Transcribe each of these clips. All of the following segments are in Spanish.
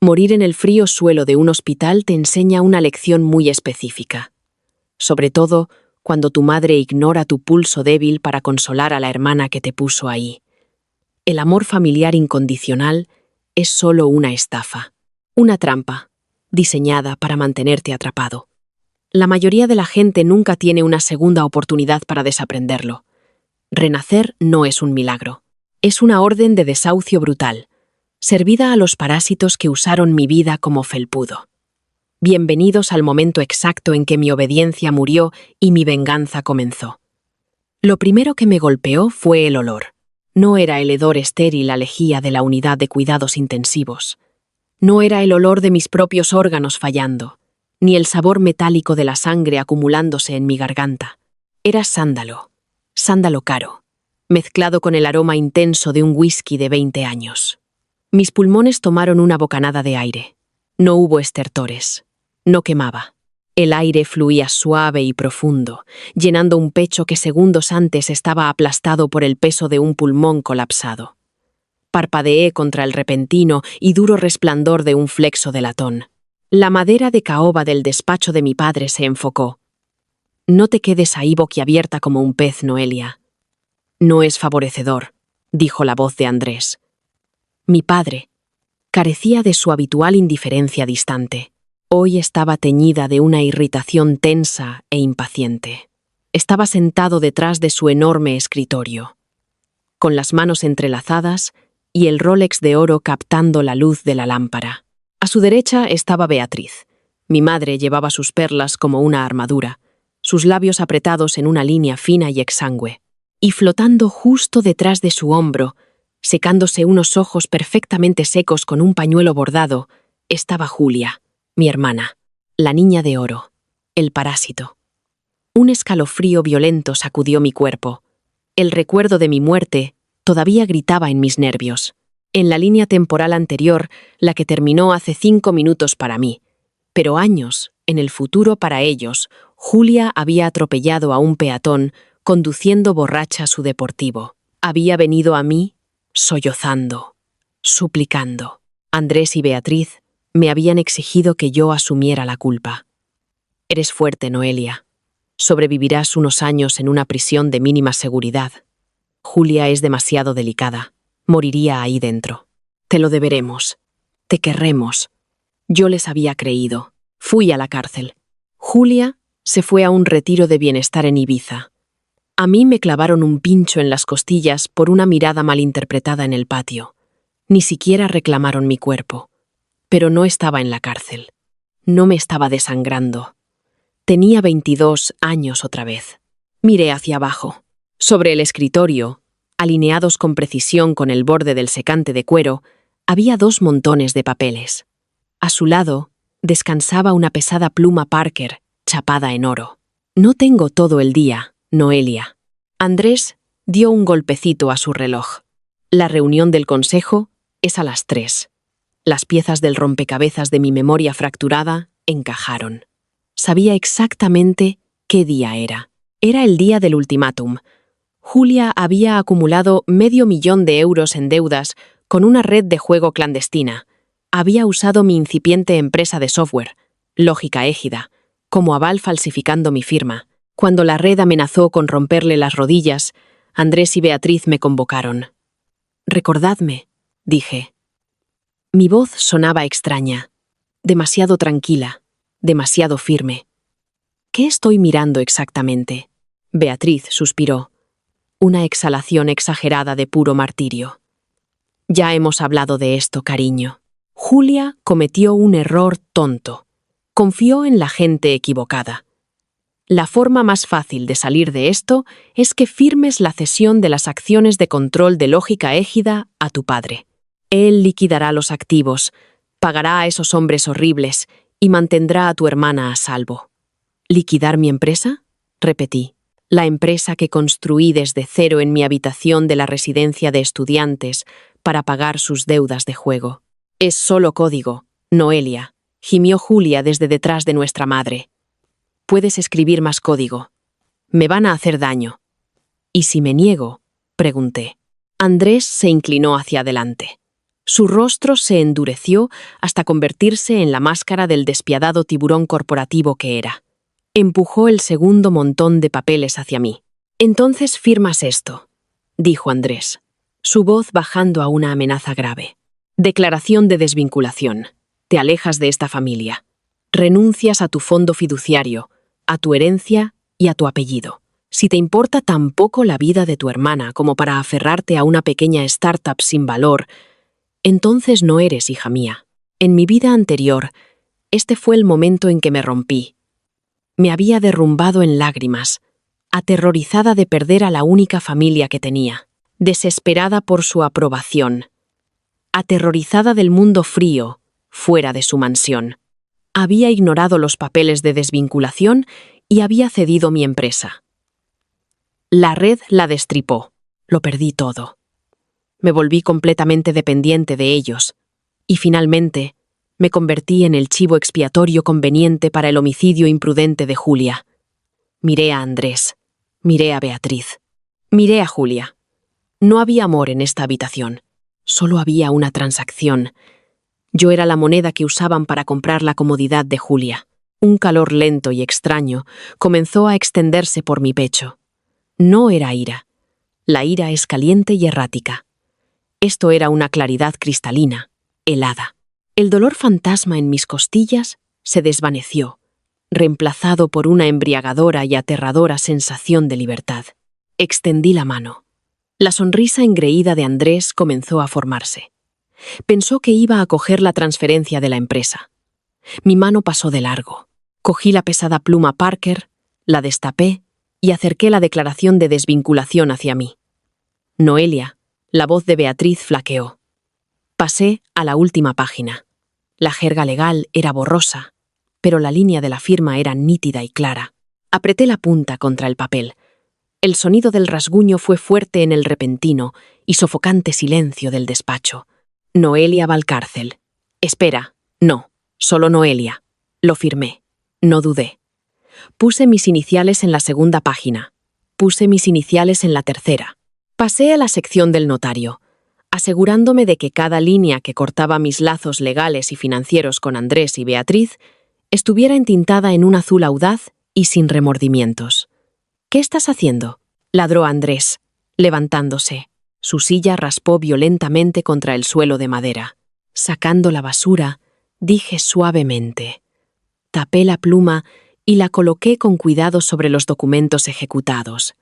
Morir en el frío suelo de un hospital te enseña una lección muy específica. Sobre todo cuando tu madre ignora tu pulso débil para consolar a la hermana que te puso ahí. El amor familiar incondicional es solo una estafa, una trampa, diseñada para mantenerte atrapado. La mayoría de la gente nunca tiene una segunda oportunidad para desaprenderlo. Renacer no es un milagro. Es una orden de desahucio brutal, servida a los parásitos que usaron mi vida como felpudo. Bienvenidos al momento exacto en que mi obediencia murió y mi venganza comenzó. Lo primero que me golpeó fue el olor. No era el hedor estéril a lejía de la unidad de cuidados intensivos. No era el olor de mis propios órganos fallando, ni el sabor metálico de la sangre acumulándose en mi garganta. Era sándalo caro, mezclado con el aroma intenso de un whisky de 20 años. Mis pulmones tomaron una bocanada de aire. No hubo estertores. No quemaba. El aire fluía suave y profundo, llenando un pecho que segundos antes estaba aplastado por el peso de un pulmón colapsado. Parpadeé contra el repentino y duro resplandor de un flexo de latón. La madera de caoba del despacho de mi padre se enfocó. No te quedes ahí boquiabierta como un pez, Noelia. No es favorecedor, dijo la voz de Andrés. Mi padre carecía de su habitual indiferencia distante. Hoy estaba teñida de una irritación tensa e impaciente. Estaba sentado detrás de su enorme escritorio, con las manos entrelazadas y el Rolex de oro captando la luz de la lámpara. A su derecha estaba Beatriz. Mi madre llevaba sus perlas como una armadura, sus labios apretados en una línea fina y exangüe, y flotando justo detrás de su hombro, secándose unos ojos perfectamente secos con un pañuelo bordado, estaba Julia, mi hermana, la niña de oro, el parásito. Un escalofrío violento sacudió mi cuerpo. El recuerdo de mi muerte todavía gritaba en mis nervios. En la línea temporal anterior, la que terminó hace 5 minutos para mí, pero años, en el futuro para ellos, Julia había atropellado a un peatón conduciendo borracha su deportivo. Había venido a mí sollozando, suplicando. Andrés y Beatriz me habían exigido que yo asumiera la culpa. Eres fuerte, Noelia. Sobrevivirás unos años en una prisión de mínima seguridad. Julia es demasiado delicada. Moriría ahí dentro. Te lo deberemos. Te querremos. Yo les había creído. Fui a la cárcel. Julia se fue a un retiro de bienestar en Ibiza. A mí me clavaron un pincho en las costillas por una mirada malinterpretada en el patio. Ni siquiera reclamaron mi cuerpo. Pero no estaba en la cárcel. No me estaba desangrando. Tenía 22 años otra vez. Miré hacia abajo. Sobre el escritorio, alineados con precisión con el borde del secante de cuero, había 2 montones de papeles. A su lado descansaba una pesada pluma Parker, chapada en oro. No tengo todo el día, Noelia. Andrés dio un golpecito a su reloj. La reunión del consejo es a las 3. Las piezas del rompecabezas de mi memoria fracturada encajaron. Sabía exactamente qué día era. Era el día del ultimátum. Julia había acumulado $500,000 en deudas con una red de juego clandestina. Había usado mi incipiente empresa de software, Lógica Égida, como aval falsificando mi firma. Cuando la red amenazó con romperle las rodillas, Andrés y Beatriz me convocaron. «Recordadme», dije. Mi voz sonaba extraña, demasiado tranquila, demasiado firme. ¿Qué estoy mirando exactamente? Beatriz suspiró. Una exhalación exagerada de puro martirio. Ya hemos hablado de esto, cariño. Julia cometió un error tonto. Confió en la gente equivocada. La forma más fácil de salir de esto es que firmes la cesión de las acciones de control de Lógica Égida a tu padre. Él liquidará los activos, pagará a esos hombres horribles y mantendrá a tu hermana a salvo. ¿Liquidar mi empresa?, repetí. La empresa que construí desde cero en mi habitación de la residencia de estudiantes para pagar sus deudas de juego. Es solo código, Noelia, gimió Julia desde detrás de nuestra madre. Puedes escribir más código. Me van a hacer daño. ¿Y si me niego?, pregunté. Andrés se inclinó hacia adelante. Su rostro se endureció hasta convertirse en la máscara del despiadado tiburón corporativo que era. Empujó el segundo montón de papeles hacia mí. «Entonces firmas esto», dijo Andrés, su voz bajando a una amenaza grave. «Declaración de desvinculación. Te alejas de esta familia. Renuncias a tu fondo fiduciario, a tu herencia y a tu apellido. Si te importa tan poco la vida de tu hermana como para aferrarte a una pequeña startup sin valor, entonces no eres hija mía. En mi vida anterior, este fue el momento en que me rompí. Me había derrumbado en lágrimas, aterrorizada de perder a la única familia que tenía, desesperada por su aprobación, aterrorizada del mundo frío, fuera de su mansión. Había ignorado los papeles de desvinculación y había cedido mi empresa. La red la destripó. Lo perdí todo. Me volví completamente dependiente de ellos, y finalmente me convertí en el chivo expiatorio conveniente para el homicidio imprudente de Julia. Miré a Andrés, miré a Beatriz, miré a Julia. No había amor en esta habitación, solo había una transacción. Yo era la moneda que usaban para comprar la comodidad de Julia. Un calor lento y extraño comenzó a extenderse por mi pecho. No era ira. La ira es caliente y errática. Esto era una claridad cristalina, helada. El dolor fantasma en mis costillas se desvaneció, reemplazado por una embriagadora y aterradora sensación de libertad. Extendí la mano. La sonrisa engreída de Andrés comenzó a formarse. Pensó que iba a coger la transferencia de la empresa. Mi mano pasó de largo. Cogí la pesada pluma Parker, la destapé y acerqué la declaración de desvinculación hacia mí. Noelia, la voz de Beatriz flaqueó. Pasé a la última página. La jerga legal era borrosa, pero la línea de la firma era nítida y clara. Apreté la punta contra el papel. El sonido del rasguño fue fuerte en el repentino y sofocante silencio del despacho. Noelia Valcárcel. Espera, no, solo Noelia. Lo firmé. No dudé. Puse mis iniciales en la segunda página. Puse mis iniciales en la tercera. Pasé a la sección del notario, asegurándome de que cada línea que cortaba mis lazos legales y financieros con Andrés y Beatriz estuviera entintada en un azul audaz y sin remordimientos. «¿Qué estás haciendo?», ladró Andrés, levantándose. Su silla raspó violentamente contra el suelo de madera. Sacando la basura, dije suavemente. Tapé la pluma y la coloqué con cuidado sobre los documentos ejecutados.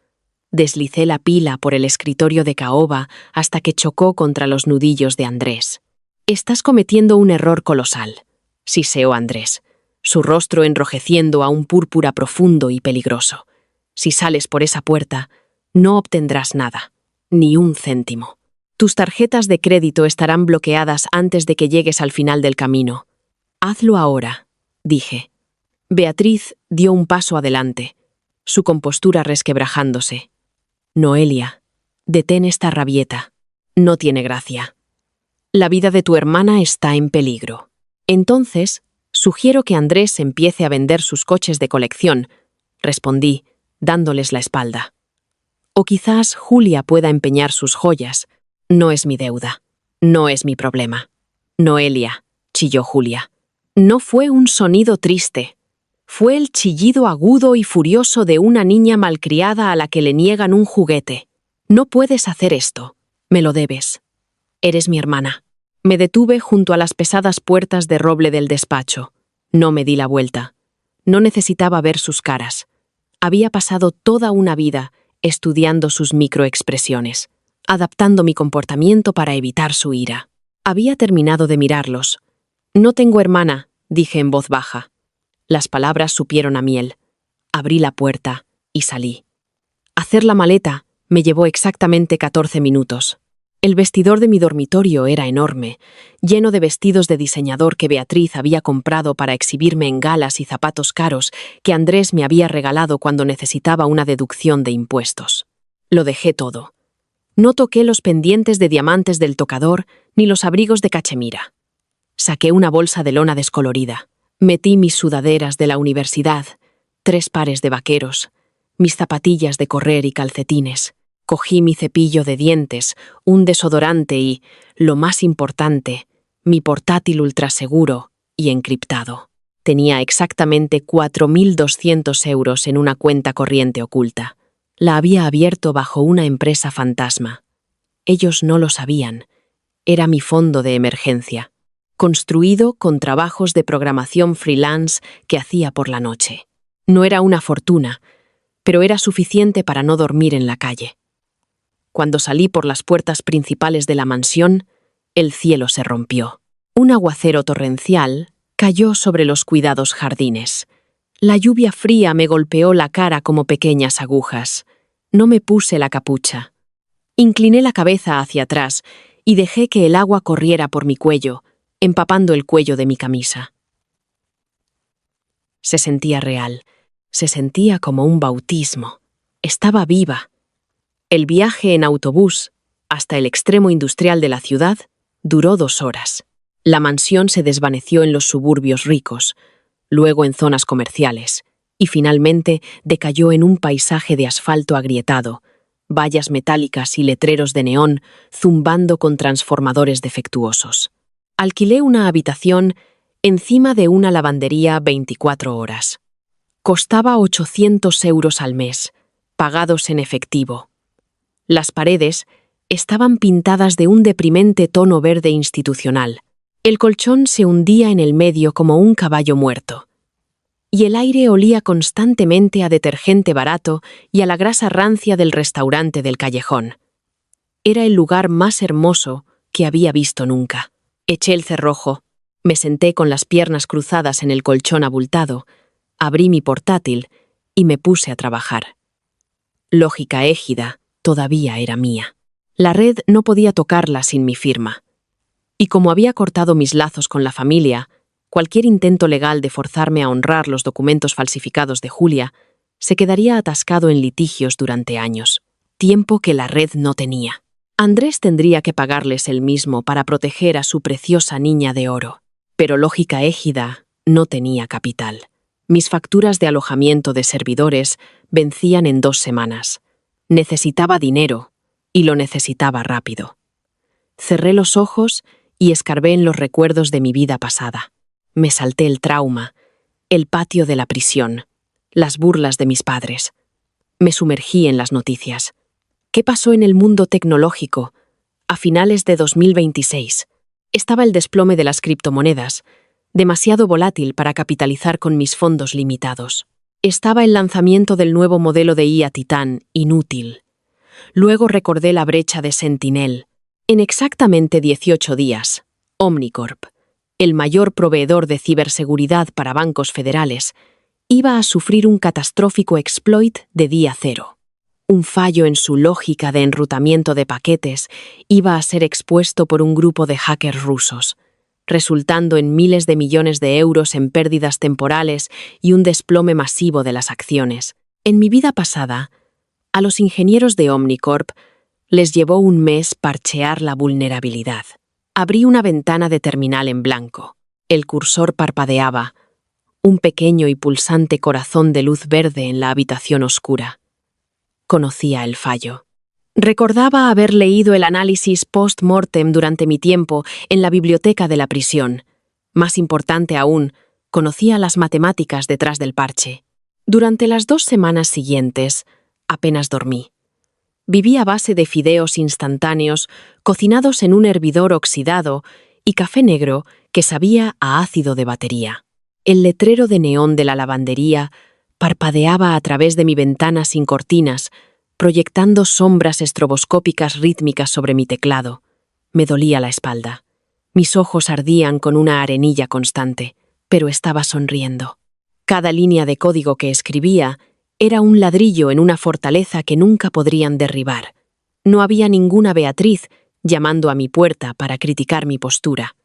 Deslicé la pila por el escritorio de caoba hasta que chocó contra los nudillos de Andrés. «Estás cometiendo un error colosal», siseó Andrés, su rostro enrojeciendo a un púrpura profundo y peligroso. «Si sales por esa puerta, no obtendrás nada, ni un céntimo. Tus tarjetas de crédito estarán bloqueadas antes de que llegues al final del camino. Hazlo ahora», dije. Beatriz dio un paso adelante, su compostura resquebrajándose. «Noelia, detén esta rabieta. No tiene gracia. La vida de tu hermana está en peligro. Entonces, sugiero que Andrés empiece a vender sus coches de colección», respondí, dándoles la espalda. «O quizás Julia pueda empeñar sus joyas. No es mi deuda. No es mi problema». «Noelia», chilló Julia. No fue un sonido triste. Fue el chillido agudo y furioso de una niña malcriada a la que le niegan un juguete. «No puedes hacer esto. Me lo debes. Eres mi hermana». Me detuve junto a las pesadas puertas de roble del despacho. No me di la vuelta. No necesitaba ver sus caras. Había pasado toda una vida estudiando sus microexpresiones, adaptando mi comportamiento para evitar su ira. Había terminado de mirarlos. «No tengo hermana», dije en voz baja. Las palabras supieron a miel. Abrí la puerta y salí. Hacer la maleta me llevó exactamente 14 minutos. El vestidor de mi dormitorio era enorme, lleno de vestidos de diseñador que Beatriz había comprado para exhibirme en galas y zapatos caros que Andrés me había regalado cuando necesitaba una deducción de impuestos. Lo dejé todo. No toqué los pendientes de diamantes del tocador ni los abrigos de cachemira. Saqué una bolsa de lona descolorida. Metí mis sudaderas de la universidad, 3 pares de vaqueros, mis zapatillas de correr y calcetines. Cogí mi cepillo de dientes, un desodorante y, lo más importante, mi portátil ultraseguro y encriptado. Tenía exactamente 4.200 euros en una cuenta corriente oculta. La había abierto bajo una empresa fantasma. Ellos no lo sabían. Era mi fondo de emergencia, construido con trabajos de programación freelance que hacía por la noche. No era una fortuna, pero era suficiente para no dormir en la calle. Cuando salí por las puertas principales de la mansión, el cielo se rompió. Un aguacero torrencial cayó sobre los cuidados jardines. La lluvia fría me golpeó la cara como pequeñas agujas. No me puse la capucha. Incliné la cabeza hacia atrás y dejé que el agua corriera por mi cuello, empapando el cuello de mi camisa. Se sentía real. Se sentía como un bautismo. Estaba viva. El viaje en autobús hasta el extremo industrial de la ciudad duró 2 horas. La mansión se desvaneció en los suburbios ricos, luego en zonas comerciales, y finalmente decayó en un paisaje de asfalto agrietado, vallas metálicas y letreros de neón zumbando con transformadores defectuosos. Alquilé una habitación encima de una lavandería 24 horas. Costaba 800 euros al mes, pagados en efectivo. Las paredes estaban pintadas de un deprimente tono verde institucional. El colchón se hundía en el medio como un caballo muerto. Y el aire olía constantemente a detergente barato y a la grasa rancia del restaurante del callejón. Era el lugar más hermoso que había visto nunca. Eché el cerrojo, me senté con las piernas cruzadas en el colchón abultado, abrí mi portátil y me puse a trabajar. Lógica Égida todavía era mía. La red no podía tocarla sin mi firma. Y como había cortado mis lazos con la familia, cualquier intento legal de forzarme a honrar los documentos falsificados de Julia se quedaría atascado en litigios durante años, tiempo que la red no tenía. Andrés tendría que pagarles él mismo para proteger a su preciosa niña de oro. Pero Lógica Égida no tenía capital. Mis facturas de alojamiento de servidores vencían en 2 semanas. Necesitaba dinero, y lo necesitaba rápido. Cerré los ojos y escarbé en los recuerdos de mi vida pasada. Me salté el trauma, el patio de la prisión, las burlas de mis padres. Me sumergí en las noticias. ¿Qué pasó en el mundo tecnológico? A finales de 2026. Estaba el desplome de las criptomonedas, demasiado volátil para capitalizar con mis fondos limitados. Estaba el lanzamiento del nuevo modelo de IA Titán, inútil. Luego recordé la brecha de Sentinel. En exactamente 18 días, Omnicorp, el mayor proveedor de ciberseguridad para bancos federales, iba a sufrir un catastrófico exploit de día cero. Un fallo en su lógica de enrutamiento de paquetes iba a ser expuesto por un grupo de hackers rusos, resultando en miles de millones de euros en pérdidas temporales y un desplome masivo de las acciones. En mi vida pasada, a los ingenieros de Omnicorp les llevó un mes parchear la vulnerabilidad. Abrí una ventana de terminal en blanco. El cursor parpadeaba, un pequeño y pulsante corazón de luz verde en la habitación oscura. Conocía el fallo. Recordaba haber leído el análisis post-mortem durante mi tiempo en la biblioteca de la prisión. Más importante aún, conocía las matemáticas detrás del parche. Durante las 2 semanas siguientes, apenas dormí. Viví a base de fideos instantáneos, cocinados en un hervidor oxidado, y café negro que sabía a ácido de batería. El letrero de neón de la lavandería parpadeaba a través de mi ventana sin cortinas, proyectando sombras estroboscópicas rítmicas sobre mi teclado. Me dolía la espalda. Mis ojos ardían con una arenilla constante, pero estaba sonriendo. Cada línea de código que escribía era un ladrillo en una fortaleza que nunca podrían derribar. No había ninguna Beatriz llamando a mi puerta para criticar mi postura.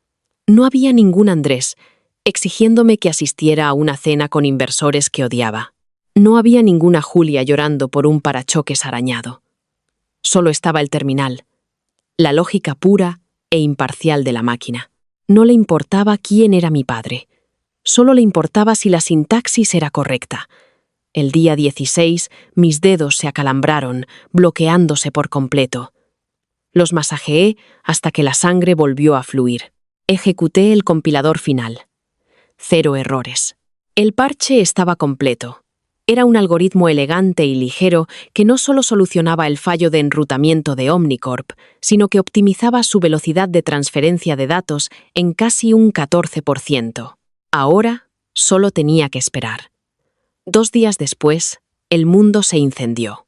No había ningún Andrés exigiéndome que asistiera a una cena con inversores que odiaba. No había ninguna Julia llorando por un parachoques arañado. Solo estaba el terminal, la lógica pura e imparcial de la máquina. No le importaba quién era mi padre. Solo le importaba si la sintaxis era correcta. El día 16, mis dedos se acalambraron, bloqueándose por completo. Los masajeé hasta que la sangre volvió a fluir. Ejecuté el compilador final. 0 errores. El parche estaba completo. Era un algoritmo elegante y ligero que no solo solucionaba el fallo de enrutamiento de Omnicorp, sino que optimizaba su velocidad de transferencia de datos en casi un 14%. Ahora solo tenía que esperar. 2 días después, el mundo se incendió.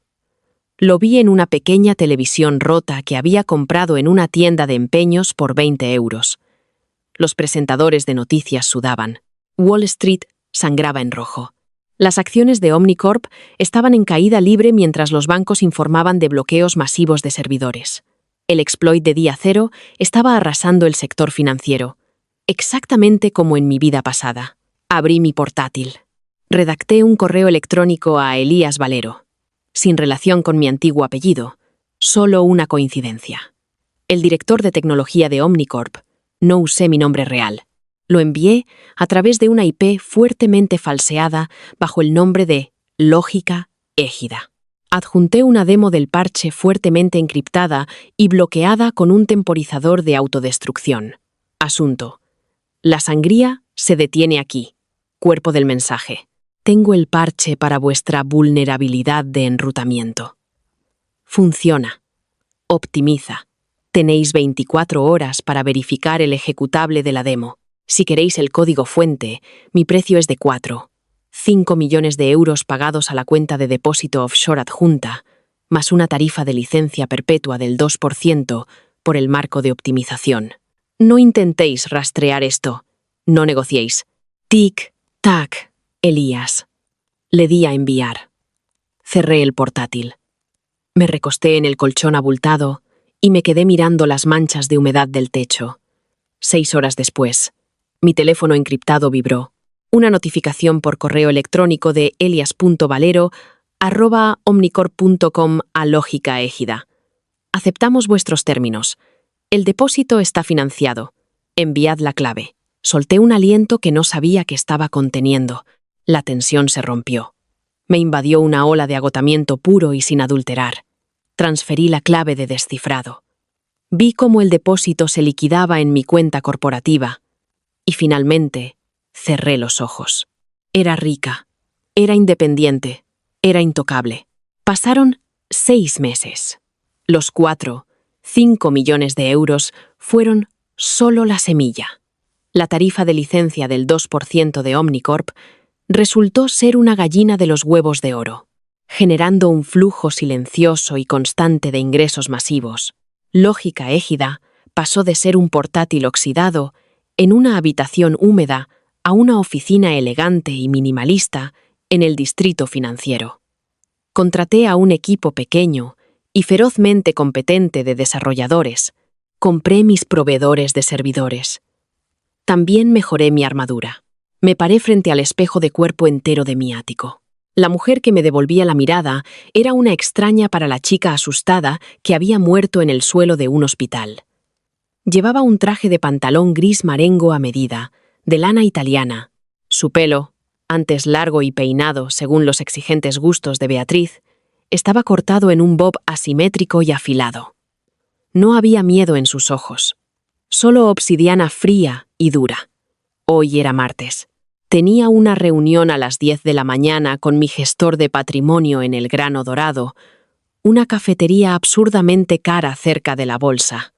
Lo vi en una pequeña televisión rota que había comprado en una tienda de empeños por 20 euros. Los presentadores de noticias sudaban. Wall Street sangraba en rojo. Las acciones de Omnicorp estaban en caída libre mientras los bancos informaban de bloqueos masivos de servidores. El exploit de día cero estaba arrasando el sector financiero, exactamente como en mi vida pasada. Abrí mi portátil. Redacté un correo electrónico a Elías Valero. Sin relación con mi antiguo apellido, solo una coincidencia. El director de tecnología de Omnicorp. No usé mi nombre real. Lo envié a través de una IP fuertemente falseada bajo el nombre de Lógica Égida. Adjunté una demo del parche fuertemente encriptada y bloqueada con un temporizador de autodestrucción. Asunto: la sangría se detiene aquí. Cuerpo del mensaje: tengo el parche para vuestra vulnerabilidad de enrutamiento. Funciona. Optimiza. Tenéis 24 horas para verificar el ejecutable de la demo. Si queréis el código fuente, mi precio es de 5 millones de euros pagados a la cuenta de depósito offshore adjunta, más una tarifa de licencia perpetua del 2% por el marco de optimización. No intentéis rastrear esto. No negociéis. Tic, tac, Elías. Le di a enviar. Cerré el portátil. Me recosté en el colchón abultado y me quedé mirando las manchas de humedad del techo. 6 horas después, mi teléfono encriptado vibró. Una notificación por correo electrónico de elias.valero@omnicorp.com a Lógica Égida. Aceptamos vuestros términos. El depósito está financiado. Enviad la clave. Solté un aliento que no sabía que estaba conteniendo. La tensión se rompió. Me invadió una ola de agotamiento puro y sin adulterar. Transferí la clave de descifrado. Vi cómo el depósito se liquidaba en mi cuenta corporativa. Y finalmente, cerré los ojos. Era rica. Era independiente. Era intocable. Pasaron 6 meses. Los 5 millones de euros fueron solo la semilla. La tarifa de licencia del 2% de Omnicorp resultó ser una gallina de los huevos de oro, generando un flujo silencioso y constante de ingresos masivos. Lógica Égida pasó de ser un portátil oxidado en una habitación húmeda a una oficina elegante y minimalista en el distrito financiero. Contraté a un equipo pequeño y ferozmente competente de desarrolladores. Compré mis proveedores de servidores. También mejoré mi armadura. Me paré frente al espejo de cuerpo entero de mi ático. La mujer que me devolvía la mirada era una extraña para la chica asustada que había muerto en el suelo de un hospital. Llevaba un traje de pantalón gris marengo a medida, de lana italiana. Su pelo, antes largo y peinado según los exigentes gustos de Beatriz, estaba cortado en un bob asimétrico y afilado. No había miedo en sus ojos, solo obsidiana fría y dura. Hoy era martes. Tenía una reunión a las 10 de la mañana con mi gestor de patrimonio en el Grano Dorado, una cafetería absurdamente cara cerca de la bolsa.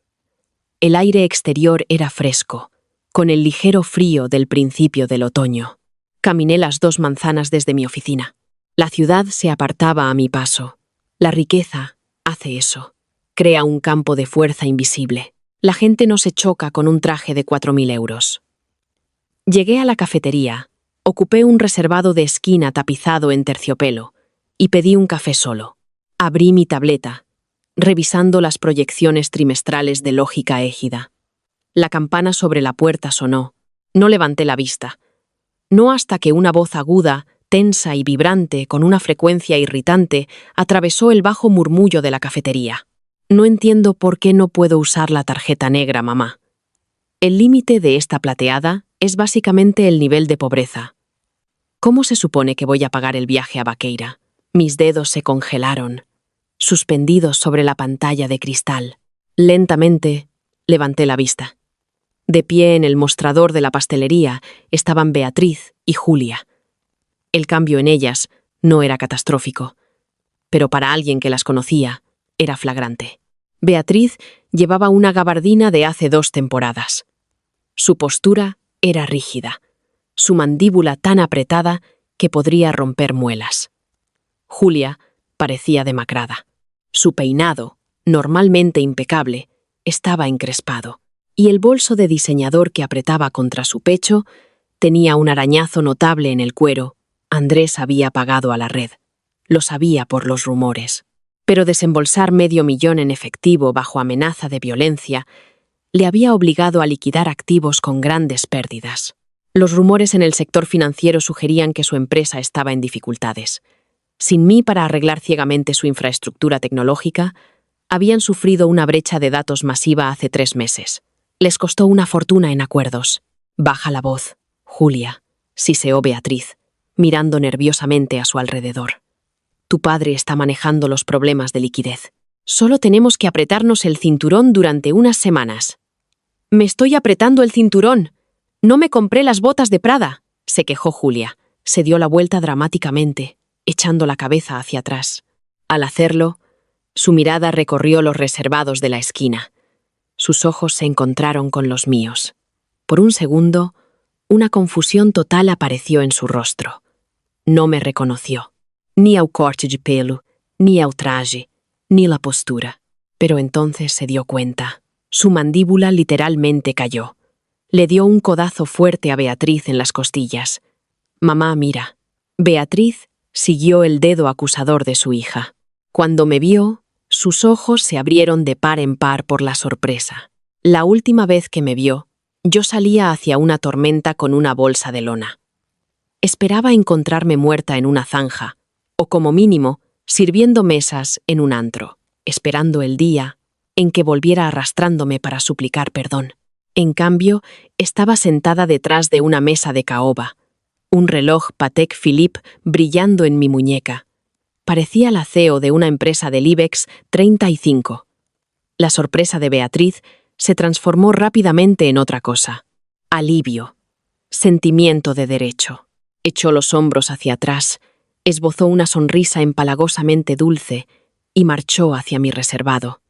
El aire exterior era fresco, con el ligero frío del principio del otoño. Caminé las 2 manzanas desde mi oficina. La ciudad se apartaba a mi paso. La riqueza hace eso. Crea un campo de fuerza invisible. La gente no se choca con un traje de 4.000 euros. Llegué a la cafetería, ocupé un reservado de esquina tapizado en terciopelo y pedí un café solo. Abrí mi tableta, revisando las proyecciones trimestrales de Lógica Égida. La campana sobre la puerta sonó. No levanté la vista. No hasta que una voz aguda, tensa y vibrante, con una frecuencia irritante, atravesó el bajo murmullo de la cafetería. No entiendo por qué no puedo usar la tarjeta negra, mamá. El límite de esta plateada es básicamente el nivel de pobreza. ¿Cómo se supone que voy a pagar el viaje a Vaqueira? Mis dedos se congelaron, suspendidos sobre la pantalla de cristal. Lentamente, levanté la vista. De pie en el mostrador de la pastelería estaban Beatriz y Julia. El cambio en ellas no era catastrófico, pero para alguien que las conocía, era flagrante. Beatriz llevaba una gabardina de hace 2 temporadas. Su postura era rígida, su mandíbula tan apretada que podría romper muelas. Julia parecía demacrada. Su peinado, normalmente impecable, estaba encrespado, y el bolso de diseñador que apretaba contra su pecho tenía un arañazo notable en el cuero. Andrés había pagado a la red. Lo sabía por los rumores. Pero desembolsar $500,000 en efectivo bajo amenaza de violencia le había obligado a liquidar activos con grandes pérdidas. Los rumores en el sector financiero sugerían que su empresa estaba en dificultades. Sin mí para arreglar ciegamente su infraestructura tecnológica, habían sufrido una brecha de datos masiva hace 3 meses. Les costó una fortuna en acuerdos. Baja la voz, Julia, siseó Beatriz, mirando nerviosamente a su alrededor. Tu padre está manejando los problemas de liquidez. Solo tenemos que apretarnos el cinturón durante unas semanas. Me estoy apretando el cinturón. No me compré las botas de Prada, se quejó Julia. Se dio la vuelta dramáticamente, echando la cabeza hacia atrás. Al hacerlo, su mirada recorrió los reservados de la esquina. Sus ojos se encontraron con los míos. Por un segundo, una confusión total apareció en su rostro. No me reconoció. Ni el corte de pelo, ni el traje, ni la postura. Pero entonces se dio cuenta. Su mandíbula literalmente cayó. Le dio un codazo fuerte a Beatriz en las costillas. Mamá, mira. Beatriz siguió el dedo acusador de su hija. Cuando me vio, sus ojos se abrieron de par en par por la sorpresa. La última vez que me vio, yo salía hacia una tormenta con una bolsa de lona. Esperaba encontrarme muerta en una zanja, o como mínimo, sirviendo mesas en un antro, esperando el día en que volviera arrastrándome para suplicar perdón. En cambio, estaba sentada detrás de una mesa de caoba, un reloj Patek Philippe brillando en mi muñeca. Parecía la CEO de una empresa del IBEX 35. La sorpresa de Beatriz se transformó rápidamente en otra cosa. Alivio. Sentimiento de derecho. Echó los hombros hacia atrás, esbozó una sonrisa empalagosamente dulce y marchó hacia mi reservado.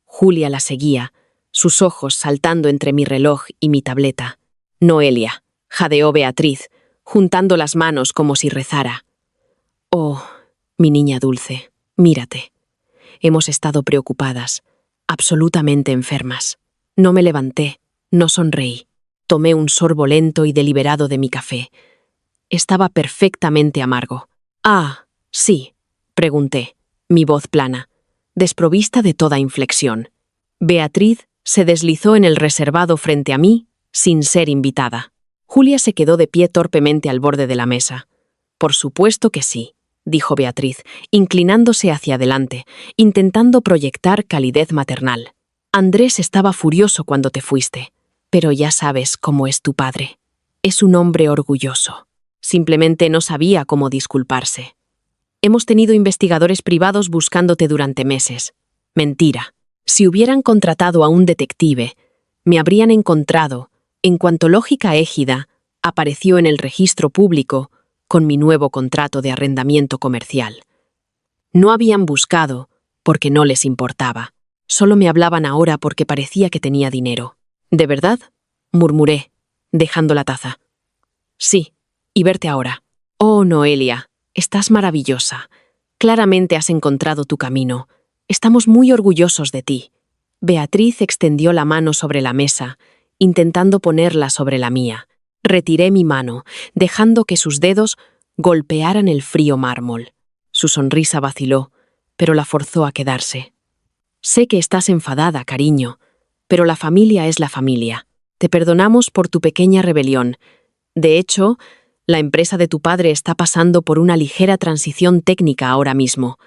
Julia la seguía, sus ojos saltando entre mi reloj y mi tableta. Noelia, jadeó Beatriz, juntando las manos como si rezara. Oh, mi niña dulce, mírate. Hemos estado preocupadas, absolutamente enfermas. No me levanté, no sonreí. Tomé un sorbo lento y deliberado de mi café. Estaba perfectamente amargo. Ah, sí, pregunté, mi voz plana, desprovista de toda inflexión. Beatriz se deslizó en el reservado frente a mí, sin ser invitada. Julia se quedó de pie torpemente al borde de la mesa. Por supuesto que sí, dijo Beatriz, inclinándose hacia adelante, intentando proyectar calidez maternal. Andrés estaba furioso cuando te fuiste, pero ya sabes cómo es tu padre. Es un hombre orgulloso. Simplemente no sabía cómo disculparse. Hemos tenido investigadores privados buscándote durante meses. Mentira. Si hubieran contratado a un detective, me habrían encontrado, en cuanto Lógica Égida apareció en el registro público con mi nuevo contrato de arrendamiento comercial. No habían buscado porque no les importaba. Solo me hablaban ahora porque parecía que tenía dinero. ¿De verdad? Murmuré, dejando la taza. Sí, y verte ahora. Oh, Noelia, estás maravillosa. Claramente has encontrado tu camino. Estamos muy orgullosos de ti. Beatriz extendió la mano sobre la mesa, intentando ponerla sobre la mía. Retiré mi mano, dejando que sus dedos golpearan el frío mármol. Su sonrisa vaciló, pero la forzó a quedarse. Sé que estás enfadada, cariño, pero la familia es la familia. Te perdonamos por tu pequeña rebelión. De hecho, la empresa de tu padre está pasando por una ligera transición técnica ahora mismo.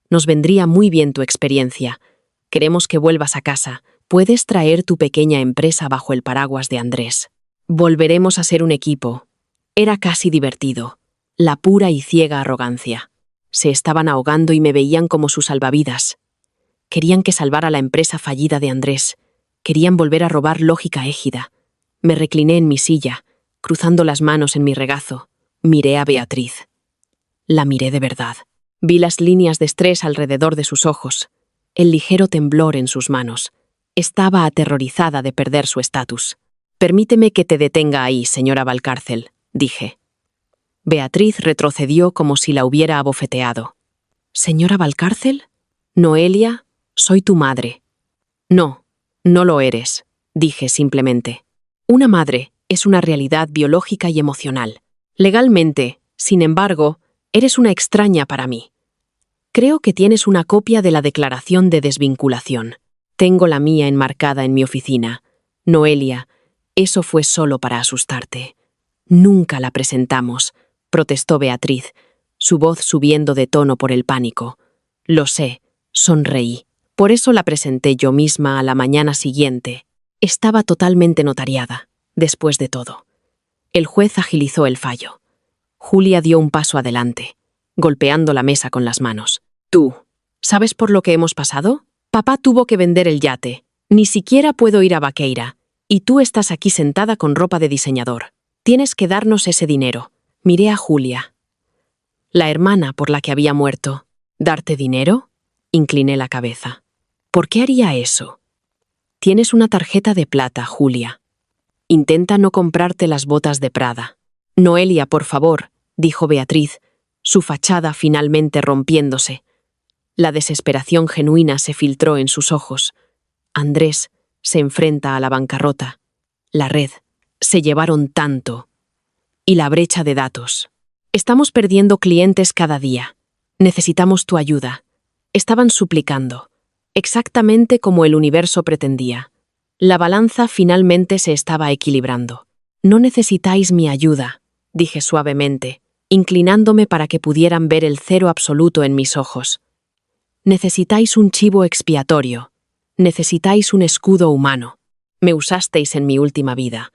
Nos vendría muy bien tu experiencia. Queremos que vuelvas a casa. Puedes traer tu pequeña empresa bajo el paraguas de Andrés. Volveremos a ser un equipo. Era casi divertido. La pura y ciega arrogancia. Se estaban ahogando y me veían como su salvavidas. Querían que salvara la empresa fallida de Andrés. Querían volver a robar lógica égida. Me recliné en mi silla, cruzando las manos en mi regazo. Miré a Beatriz. La miré de verdad. Vi las líneas de estrés alrededor de sus ojos, el ligero temblor en sus manos. Estaba aterrorizada de perder su estatus. «Permíteme que te detenga ahí, señora Valcárcel», dije. Beatriz retrocedió como si la hubiera abofeteado. «¿Señora Valcárcel? Noelia, soy tu madre». «No, no lo eres», dije simplemente. «Una madre es una realidad biológica y emocional. Legalmente, sin embargo, eres una extraña para mí. Creo que tienes una copia de la declaración de desvinculación. Tengo la mía enmarcada en mi oficina. Noelia, eso fue solo para asustarte. Nunca la presentamos», protestó Beatriz, su voz subiendo de tono por el pánico. «Lo sé», sonreí. «Por eso la presenté yo misma a la mañana siguiente. Estaba totalmente notariada, después de todo». El juez agilizó el fallo. Julia dio un paso adelante, golpeando la mesa con las manos. «Tú, ¿sabes por lo que hemos pasado? Papá tuvo que vender el yate. Ni siquiera puedo ir a Vaqueira. Y tú estás aquí sentada con ropa de diseñador. Tienes que darnos ese dinero». Miré a Julia, la hermana por la que había muerto. «¿Darte dinero?», incliné la cabeza. «¿Por qué haría eso?» «Tienes una tarjeta de plata, Julia. Intenta no comprarte las botas de Prada». «Noelia, por favor», dijo Beatriz, su fachada finalmente rompiéndose. La desesperación genuina se filtró en sus ojos. Andrés se enfrenta a la bancarrota. La red. Se llevaron tanto. Y la brecha de datos. «Estamos perdiendo clientes cada día. Necesitamos tu ayuda». Estaban suplicando, exactamente como el universo pretendía. La balanza finalmente se estaba equilibrando. «No necesitáis mi ayuda», dije suavemente, inclinándome para que pudieran ver el cero absoluto en mis ojos. «Necesitáis un chivo expiatorio. Necesitáis un escudo humano. Me usasteis en mi última vida.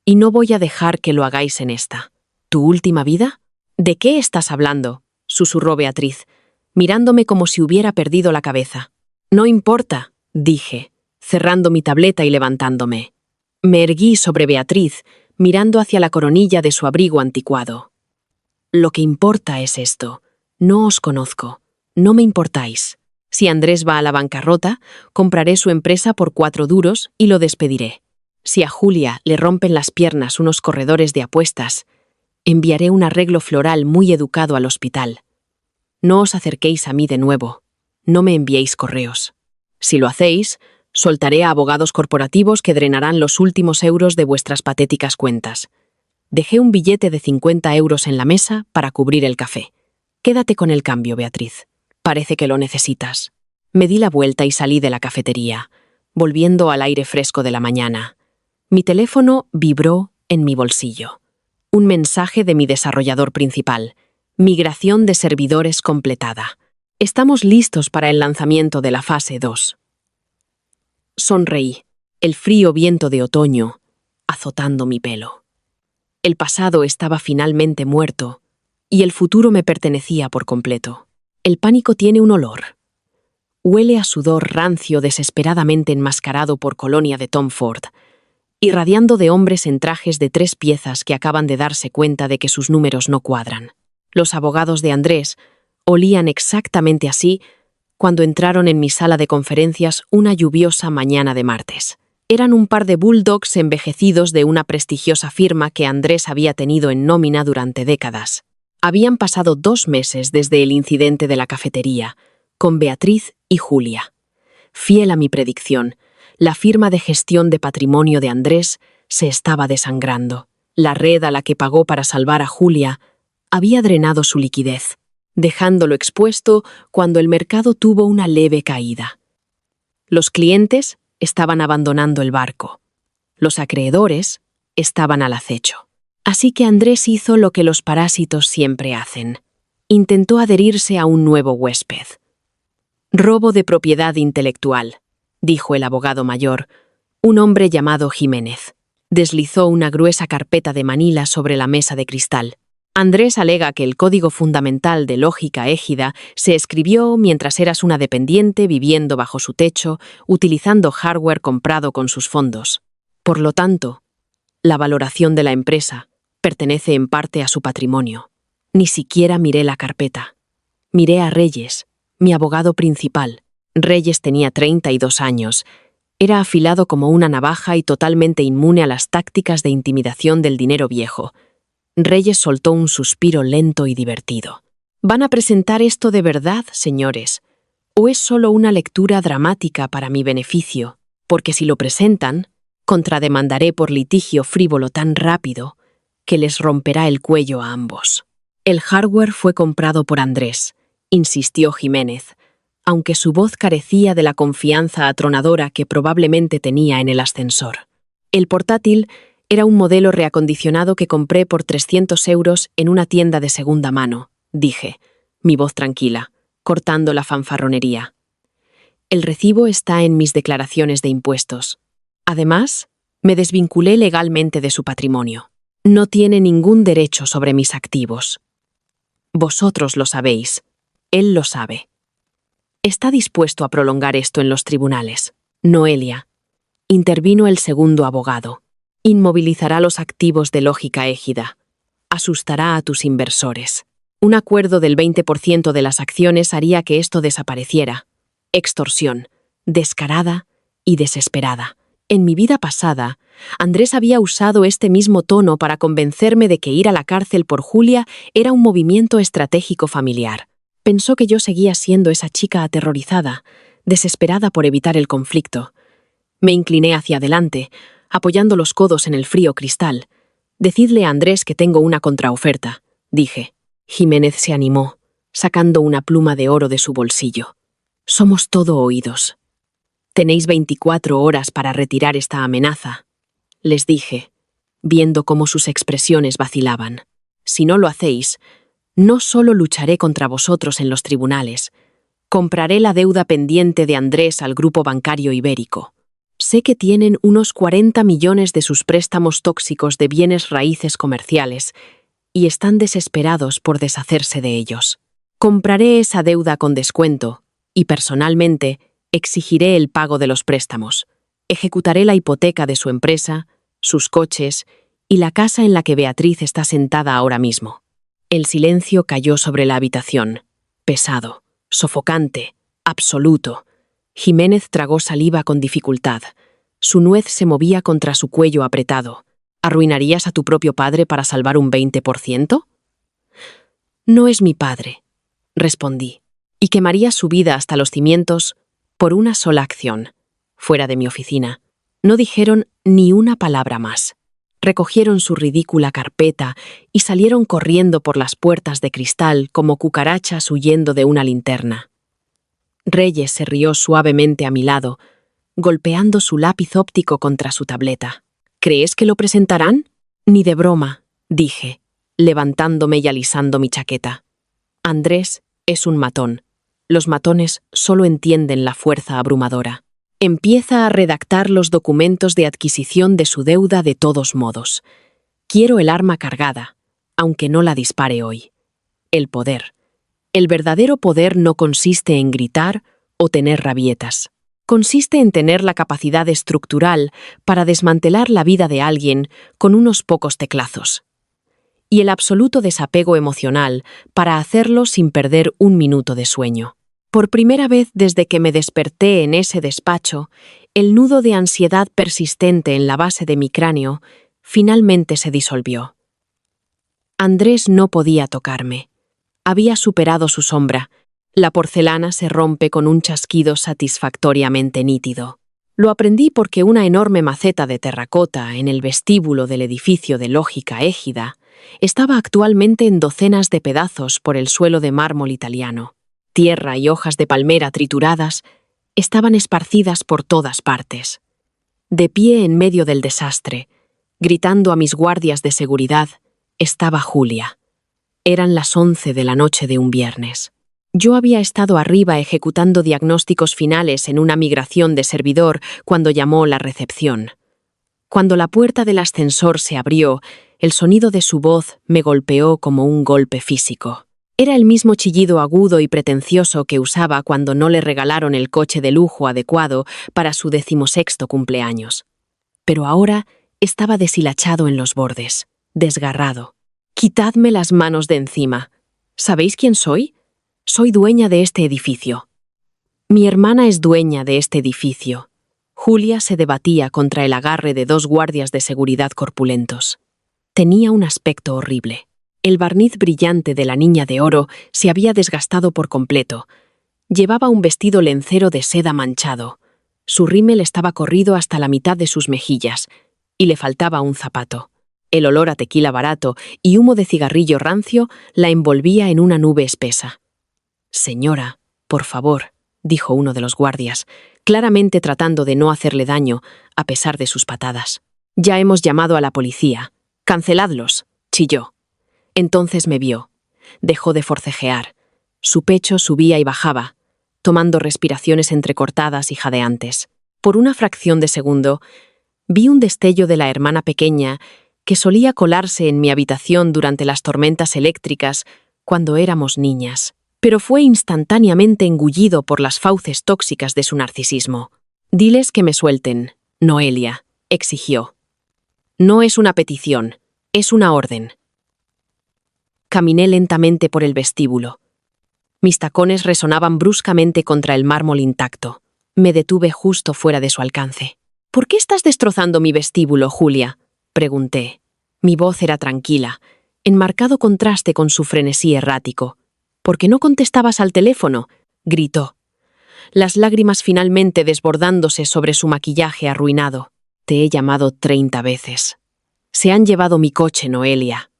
Y no voy a dejar que lo hagáis en esta». «¿Tu última vida? ¿De qué estás hablando?», susurró Beatriz, mirándome como si hubiera perdido la cabeza. «No importa», dije, cerrando mi tableta y levantándome. Me erguí sobre Beatriz, mirando hacia la coronilla de su abrigo anticuado. «Lo que importa es esto. No os conozco. No me importáis. Si Andrés va a la bancarrota, compraré su empresa por 4 duros y lo despediré. Si a Julia le rompen las piernas unos corredores de apuestas, enviaré un arreglo floral muy educado al hospital. No os acerquéis a mí de nuevo. No me enviéis correos. Si lo hacéis, soltaré a abogados corporativos que drenarán los últimos euros de vuestras patéticas cuentas. Dejé un billete de 50 euros en la mesa para cubrir el café. Quédate con el cambio, Beatriz. Parece que lo necesitas». Me di la vuelta y salí de la cafetería, volviendo al aire fresco de la mañana. Mi teléfono vibró en mi bolsillo. Un mensaje de mi desarrollador principal. «Migración de servidores completada. Estamos listos para el lanzamiento de la fase 2». Sonreí, el frío viento de otoño azotando mi pelo. El pasado estaba finalmente muerto y el futuro me pertenecía por completo. El pánico tiene un olor. Huele a sudor rancio desesperadamente enmascarado por colonia de Tom Ford, irradiando de hombres en trajes de 3 piezas que acaban de darse cuenta de que sus números no cuadran. Los abogados de Andrés olían exactamente así cuando entraron en mi sala de conferencias una lluviosa mañana de martes. Eran un par de bulldogs envejecidos de una prestigiosa firma que Andrés había tenido en nómina durante décadas. Habían pasado 2 meses desde el incidente de la cafetería, con Beatriz y Julia. Fiel a mi predicción, la firma de gestión de patrimonio de Andrés se estaba desangrando. La red a la que pagó para salvar a Julia había drenado su liquidez, dejándolo expuesto cuando el mercado tuvo una leve caída. Los clientes estaban abandonando el barco. Los acreedores estaban al acecho. Así que Andrés hizo lo que los parásitos siempre hacen. Intentó adherirse a un nuevo huésped. «Robo de propiedad intelectual», dijo el abogado mayor, un hombre llamado Jiménez. Deslizó una gruesa carpeta de manila sobre la mesa de cristal. Andrés alega que el código fundamental de lógica égida se escribió mientras eras una dependiente viviendo bajo su techo, utilizando hardware comprado con sus fondos. Por lo tanto, la valoración de la empresa pertenece en parte a su patrimonio. Ni siquiera miré la carpeta. Miré a Reyes, mi abogado principal. Reyes tenía 32 años. Era afilado como una navaja y totalmente inmune a las tácticas de intimidación del dinero viejo. Reyes soltó un suspiro lento y divertido. ¿Van a presentar esto de verdad, señores? ¿O es solo una lectura dramática para mi beneficio? Porque si lo presentan, contrademandaré por litigio frívolo tan rápido que les romperá el cuello a ambos. El hardware fue comprado por Andrés, insistió Jiménez, aunque su voz carecía de la confianza atronadora que probablemente tenía en el ascensor. El portátil era un modelo reacondicionado que compré por 300 euros en una tienda de segunda mano, dije, mi voz tranquila, cortando la fanfarronería. El recibo está en mis declaraciones de impuestos. Además, me desvinculé legalmente de su patrimonio. No tiene ningún derecho sobre mis activos. Vosotros lo sabéis. Él lo sabe. Está dispuesto a prolongar esto en los tribunales. Noelia. Intervino el segundo abogado. Inmovilizará los activos de lógica égida. Asustará a tus inversores. Un acuerdo del 20% de las acciones haría que esto desapareciera. Extorsión. Descarada y desesperada. En mi vida pasada, Andrés había usado este mismo tono para convencerme de que ir a la cárcel por Julia era un movimiento estratégico familiar. Pensó que yo seguía siendo esa chica aterrorizada, desesperada por evitar el conflicto. Me incliné hacia adelante, apoyando los codos en el frío cristal. Decidle a Andrés que tengo una contraoferta, dije. Jiménez se animó, sacando una pluma de oro de su bolsillo. Somos todo oídos. Tenéis 24 horas para retirar esta amenaza, les dije, viendo cómo sus expresiones vacilaban. Si no lo hacéis, no solo lucharé contra vosotros en los tribunales, compraré la deuda pendiente de Andrés al grupo bancario ibérico. Sé que tienen unos 40 millones de sus préstamos tóxicos de bienes raíces comerciales y están desesperados por deshacerse de ellos. Compraré esa deuda con descuento y, personalmente, exigiré el pago de los préstamos. Ejecutaré la hipoteca de su empresa, sus coches y la casa en la que Beatriz está sentada ahora mismo. El silencio cayó sobre la habitación, pesado, sofocante, absoluto. Jiménez tragó saliva con dificultad. Su nuez se movía contra su cuello apretado. ¿Arruinarías a tu propio padre para salvar un 20%? No es mi padre, respondí, y quemaría su vida hasta los cimientos por una sola acción. Fuera de mi oficina, no dijeron ni una palabra más. Recogieron su ridícula carpeta y salieron corriendo por las puertas de cristal como cucarachas huyendo de una linterna. Reyes se rió suavemente a mi lado, golpeando su lápiz óptico contra su tableta. ¿Crees que lo presentarán? Ni de broma, dije, levantándome y alisando mi chaqueta. Andrés es un matón. Los matones solo entienden la fuerza abrumadora. Empieza a redactar los documentos de adquisición de su deuda de todos modos. Quiero el arma cargada, aunque no la dispare hoy. El poder. El verdadero poder no consiste en gritar o tener rabietas. Consiste en tener la capacidad estructural para desmantelar la vida de alguien con unos pocos teclazos. Y el absoluto desapego emocional para hacerlo sin perder un minuto de sueño. Por primera vez desde que me desperté en ese despacho, el nudo de ansiedad persistente en la base de mi cráneo finalmente se disolvió. Andrés no podía tocarme. Había superado su sombra. La porcelana se rompe con un chasquido satisfactoriamente nítido. Lo aprendí porque una enorme maceta de terracota en el vestíbulo del edificio de lógica égida estaba actualmente en docenas de pedazos por el suelo de mármol italiano. Tierra y hojas de palmera trituradas estaban esparcidas por todas partes. De pie en medio del desastre, gritando a mis guardias de seguridad, estaba Julia. Eran las 11 de la noche de un viernes. Yo había estado arriba ejecutando diagnósticos finales en una migración de servidor cuando llamó la recepción. Cuando la puerta del ascensor se abrió, El sonido de su voz me golpeó como un golpe físico. Era el mismo chillido agudo y pretencioso que usaba cuando no le regalaron el coche de lujo adecuado para su 16º cumpleaños. Pero ahora estaba deshilachado en los bordes, desgarrado. «Quitadme las manos de encima. ¿Sabéis quién soy? Soy dueña de este edificio». Mi hermana es dueña de este edificio. Julia se debatía contra el agarre de 2 guardias de seguridad corpulentos. Tenía un aspecto horrible. El barniz brillante de la niña de oro se había desgastado por completo. Llevaba un vestido lencero de seda manchado. Su rímel estaba corrido hasta la mitad de sus mejillas, y le faltaba un zapato. El olor a tequila barato y humo de cigarrillo rancio la envolvía en una nube espesa. «Señora, por favor», dijo uno de los guardias, claramente tratando de no hacerle daño, a pesar de sus patadas. «Ya hemos llamado a la policía. Canceladlos», chilló. Entonces me vio. Dejó de forcejear. Su pecho subía y bajaba, tomando respiraciones entrecortadas y jadeantes. Por una fracción de segundo, vi un destello de la hermana pequeña que solía colarse en mi habitación durante las tormentas eléctricas cuando éramos niñas, pero fue instantáneamente engullido por las fauces tóxicas de su narcisismo. «Diles que me suelten, Noelia», exigió. «No es una petición, es una orden». Caminé lentamente por el vestíbulo. Mis tacones resonaban bruscamente contra el mármol intacto. Me detuve justo fuera de su alcance. «¿Por qué estás destrozando mi vestíbulo, Julia?», pregunté. Mi voz era tranquila, en marcado contraste con su frenesí errático. «¿Por qué no contestabas al teléfono?», gritó, las lágrimas finalmente desbordándose sobre su maquillaje arruinado. «Te he llamado 30 veces. Se han llevado mi coche, Noelia.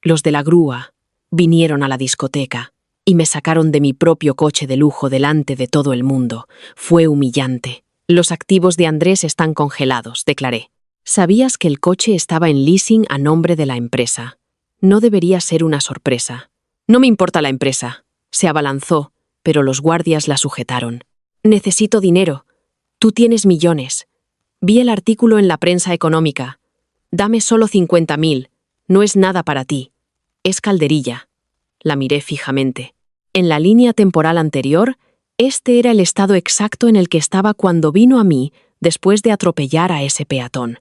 Los de la grúa vinieron a la discoteca y me sacaron de mi propio coche de lujo delante de todo el mundo. Fue humillante. Los activos de Andrés están congelados», declaré. «Sabías que el coche estaba en leasing a nombre de la empresa. No debería ser una sorpresa». «No me importa la empresa». Se abalanzó, pero los guardias la sujetaron. «Necesito dinero. Tú tienes millones. Vi el artículo en la prensa económica. Dame solo 50.000. No es nada para ti. Es calderilla». La miré fijamente. En la línea temporal anterior, este era el estado exacto en el que estaba cuando vino a mí después de atropellar a ese peatón.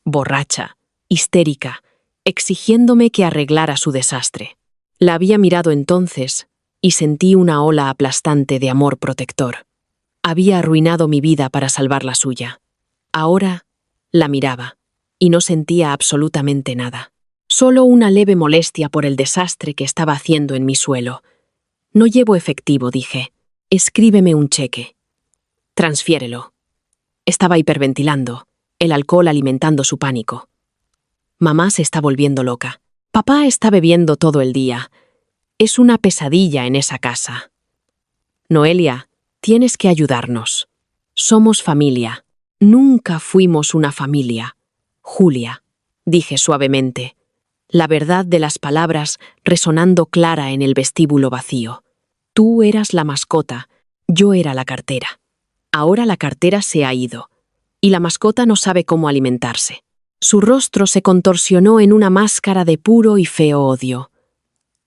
Borracha, histérica, exigiéndome que arreglara su desastre. La había mirado entonces y sentí una ola aplastante de amor protector. Había arruinado mi vida para salvar la suya. Ahora la miraba y no sentía absolutamente nada. Solo una leve molestia por el desastre que estaba haciendo en mi suelo. «No llevo efectivo», dije. «Escríbeme un cheque». «Transfiérelo». Estaba hiperventilando, el alcohol alimentando su pánico. «Mamá se está volviendo loca. Papá está bebiendo todo el día. Es una pesadilla en esa casa. Noelia, tienes que ayudarnos. Somos familia. Nunca fuimos una familia. Julia», dije suavemente, la verdad de las palabras resonando clara en el vestíbulo vacío. «Tú eras la mascota, yo era la cartera. Ahora la cartera se ha ido, y la mascota no sabe cómo alimentarse». Su rostro se contorsionó en una máscara de puro y feo odio.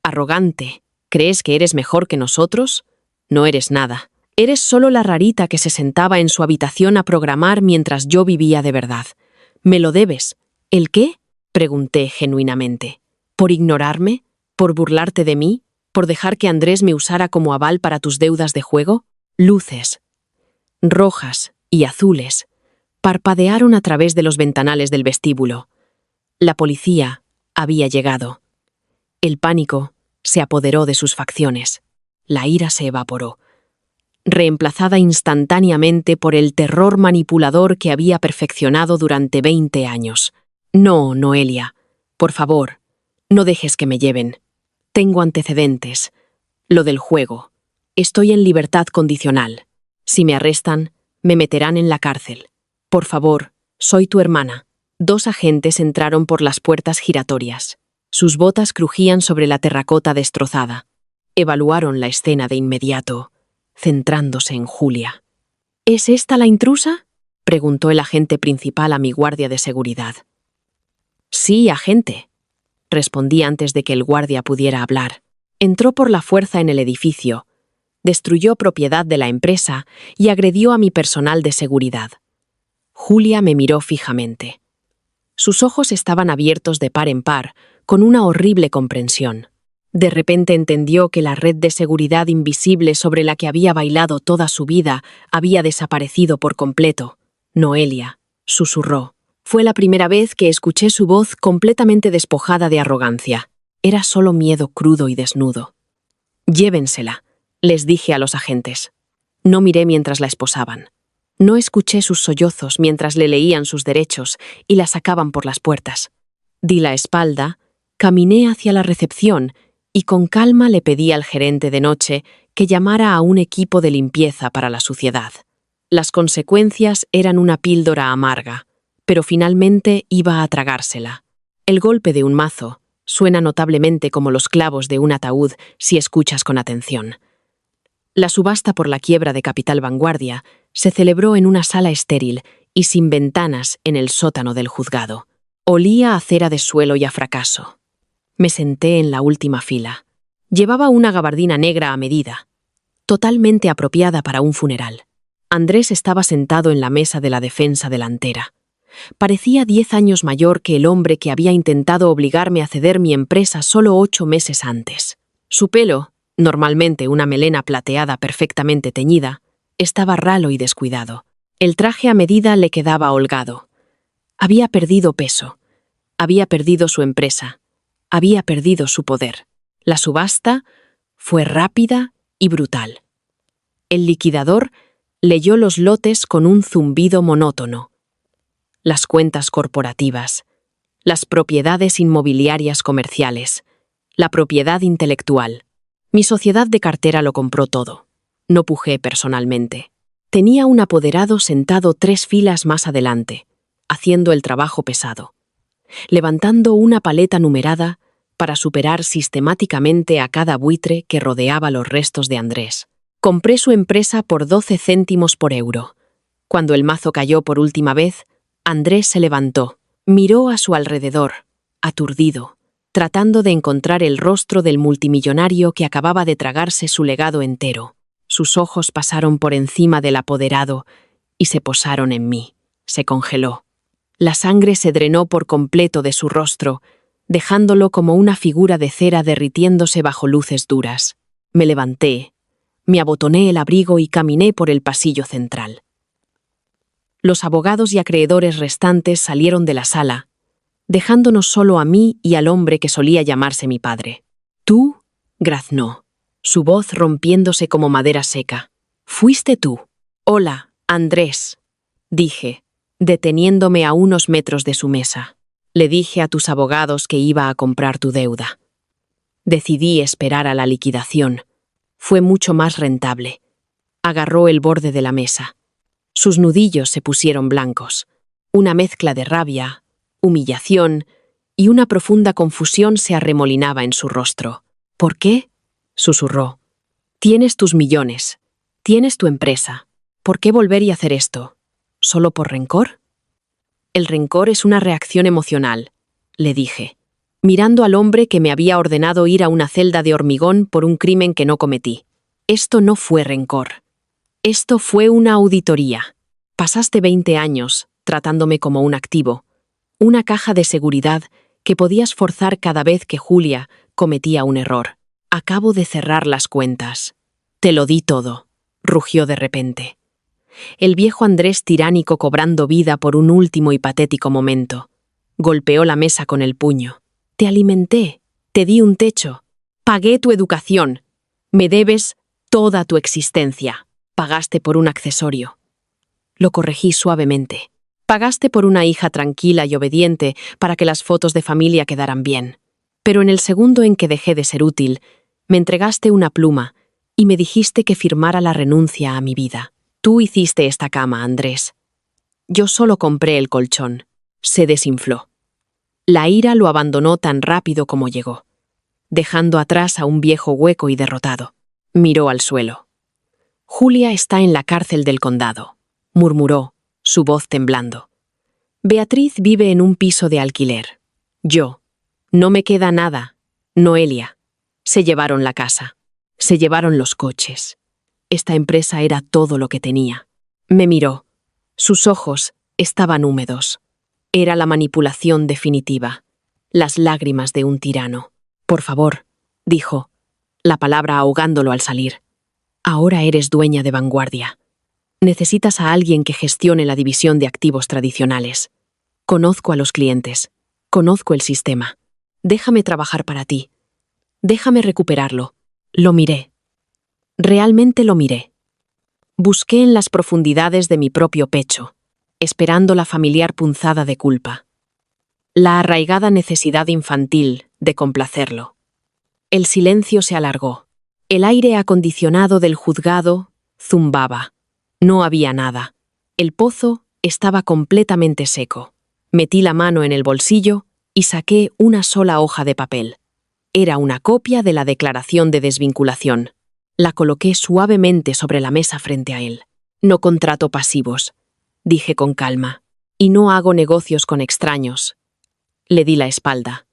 «Arrogante, ¿crees que eres mejor que nosotros? No eres nada. Eres solo la rarita que se sentaba en su habitación a programar mientras yo vivía de verdad. Me lo debes». «¿El qué?», pregunté genuinamente. «¿Por ignorarme? ¿Por burlarte de mí? ¿Por dejar que Andrés me usara como aval para tus deudas de juego?» Luces, rojas y azules, parpadearon a través de los ventanales del vestíbulo. La policía había llegado. El pánico se apoderó de sus facciones. La ira se evaporó, reemplazada instantáneamente por el terror manipulador que había perfeccionado durante 20 años. «No, Noelia, por favor, no dejes que me lleven. Tengo antecedentes. Lo del juego. Estoy en libertad condicional. Si me arrestan, me meterán en la cárcel. Por favor, soy tu hermana». 2 agentes entraron por las puertas giratorias. Sus botas crujían sobre la terracota destrozada. Evaluaron la escena de inmediato, centrándose en Julia. «¿Es esta la intrusa?», preguntó el agente principal a mi guardia de seguridad. Sí, agente, respondí antes de que el guardia pudiera hablar. Entró por la fuerza en el edificio, destruyó propiedad de la empresa y agredió a mi personal de seguridad. Julia me miró fijamente. Sus ojos estaban abiertos de par en par, con una horrible comprensión. De repente entendió que la red de seguridad invisible sobre la que había bailado toda su vida había desaparecido por completo. Noelia, susurró. Fue la primera vez que escuché su voz completamente despojada de arrogancia. Era solo miedo crudo y desnudo. Llévensela, les dije a los agentes. No miré mientras la esposaban. No escuché sus sollozos mientras le leían sus derechos y la sacaban por las puertas. Di la espalda, caminé hacia la recepción y con calma le pedí al gerente de noche que llamara a un equipo de limpieza para la suciedad. Las consecuencias eran una píldora amarga, pero finalmente iba a tragársela. El golpe de un mazo suena notablemente como los clavos de un ataúd si escuchas con atención. La subasta por la quiebra de Capital Vanguardia se celebró en una sala estéril y sin ventanas en el sótano del juzgado. Olía a cera de suelo y a fracaso. Me senté en la última fila. Llevaba una gabardina negra a medida, totalmente apropiada para un funeral. Andrés estaba sentado en la mesa de la defensa delantera. Parecía 10 años mayor que el hombre que había intentado obligarme a ceder mi empresa solo 8 meses antes. Su pelo, normalmente una melena plateada perfectamente teñida, estaba ralo y descuidado. El traje a medida le quedaba holgado. Había perdido peso. Había perdido su empresa. Había perdido su poder. La subasta fue rápida y brutal. El liquidador leyó los lotes con un zumbido monótono. Las cuentas corporativas, las propiedades inmobiliarias comerciales, la propiedad intelectual. Mi sociedad de cartera lo compró todo. No pujé personalmente. Tenía un apoderado sentado 3 filas más adelante, haciendo el trabajo pesado, levantando una paleta numerada para superar sistemáticamente a cada buitre que rodeaba los restos de Andrés. Compré su empresa por 12 céntimos por euro. Cuando el mazo cayó por última vez, Andrés se levantó, miró a su alrededor, aturdido, tratando de encontrar el rostro del multimillonario que acababa de tragarse su legado entero. Sus ojos pasaron por encima del apoderado y se posaron en mí. Se congeló. La sangre se drenó por completo de su rostro, dejándolo como una figura de cera derritiéndose bajo luces duras. Me levanté, me abotoné el abrigo y caminé por el pasillo central. Los abogados y acreedores restantes salieron de la sala, dejándonos solo a mí y al hombre que solía llamarse mi padre. «¿Tú?» graznó, su voz rompiéndose como madera seca. «¿Fuiste tú?» «Hola, Andrés», dije, deteniéndome a unos metros de su mesa. «Le dije a tus abogados que iba a comprar tu deuda. Decidí esperar a la liquidación. Fue mucho más rentable». Agarró el borde de la mesa. Sus nudillos se pusieron blancos. Una mezcla de rabia, humillación y una profunda confusión se arremolinaba en su rostro. «¿Por qué?», susurró. «Tienes tus millones. Tienes tu empresa. ¿Por qué volver y hacer esto? ¿Solo por rencor?» «El rencor es una reacción emocional», le dije, mirando al hombre que me había ordenado ir a una celda de hormigón por un crimen que no cometí. «Esto no fue rencor. Esto fue una auditoría. Pasaste 20 años tratándome como un activo, una caja de seguridad que podías forzar cada vez que Julia cometía un error. Acabo de cerrar las cuentas. Te lo di todo», rugió de repente. El viejo Andrés tiránico cobrando vida por un último y patético momento. Golpeó la mesa con el puño. «Te alimenté, te di un techo, pagué tu educación. Me debes toda tu existencia. Pagaste por un accesorio». Lo corregí suavemente. «Pagaste por una hija tranquila y obediente para que las fotos de familia quedaran bien. Pero en el segundo en que dejé de ser útil, me entregaste una pluma y me dijiste que firmara la renuncia a mi vida. Tú hiciste esta cama, Andrés. Yo solo compré el colchón». Se desinfló. La ira lo abandonó tan rápido como llegó, dejando atrás a un viejo hueco y derrotado. Miró al suelo. «Julia está en la cárcel del condado», murmuró, su voz temblando. «Beatriz vive en un piso de alquiler. Yo. No me queda nada. Noelia. Se llevaron la casa. Se llevaron los coches. Esta empresa era todo lo que tenía. Me miró. Sus ojos estaban húmedos. Era la manipulación definitiva. Las lágrimas de un tirano. Por favor, dijo, la palabra ahogándolo al salir. Ahora eres dueña de Vanguardia. Necesitas a alguien que gestione la división de activos tradicionales. Conozco a los clientes. Conozco el sistema. Déjame trabajar para ti. Déjame recuperarlo. Lo miré. Realmente lo miré. Busqué en las profundidades de mi propio pecho, esperando la familiar punzada de culpa. La arraigada necesidad infantil de complacerlo. El silencio se alargó. El aire acondicionado del juzgado zumbaba. No había nada. El pozo estaba completamente seco. Metí la mano en el bolsillo y saqué una sola hoja de papel. Era una copia de la declaración de desvinculación. La coloqué suavemente sobre la mesa frente a él. No contrato pasivos, dije con calma, y no hago negocios con extraños. Le di la espalda.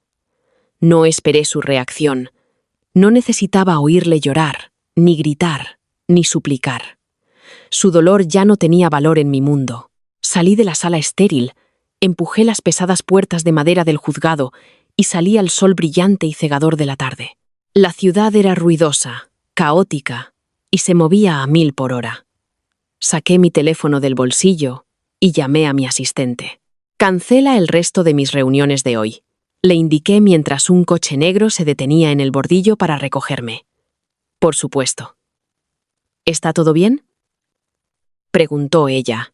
No esperé su reacción. No necesitaba oírle llorar, ni gritar, ni suplicar. Su dolor ya no tenía valor en mi mundo. Salí de la sala estéril, empujé las pesadas puertas de madera del juzgado y salí al sol brillante y cegador de la tarde. La ciudad era ruidosa, caótica, y se movía a 1000 por hora. Saqué mi teléfono del bolsillo y llamé a mi asistente. Cancela el resto de mis reuniones de hoy, le indiqué mientras un coche negro se detenía en el bordillo para recogerme. Por supuesto. ¿Está todo bien?, preguntó ella.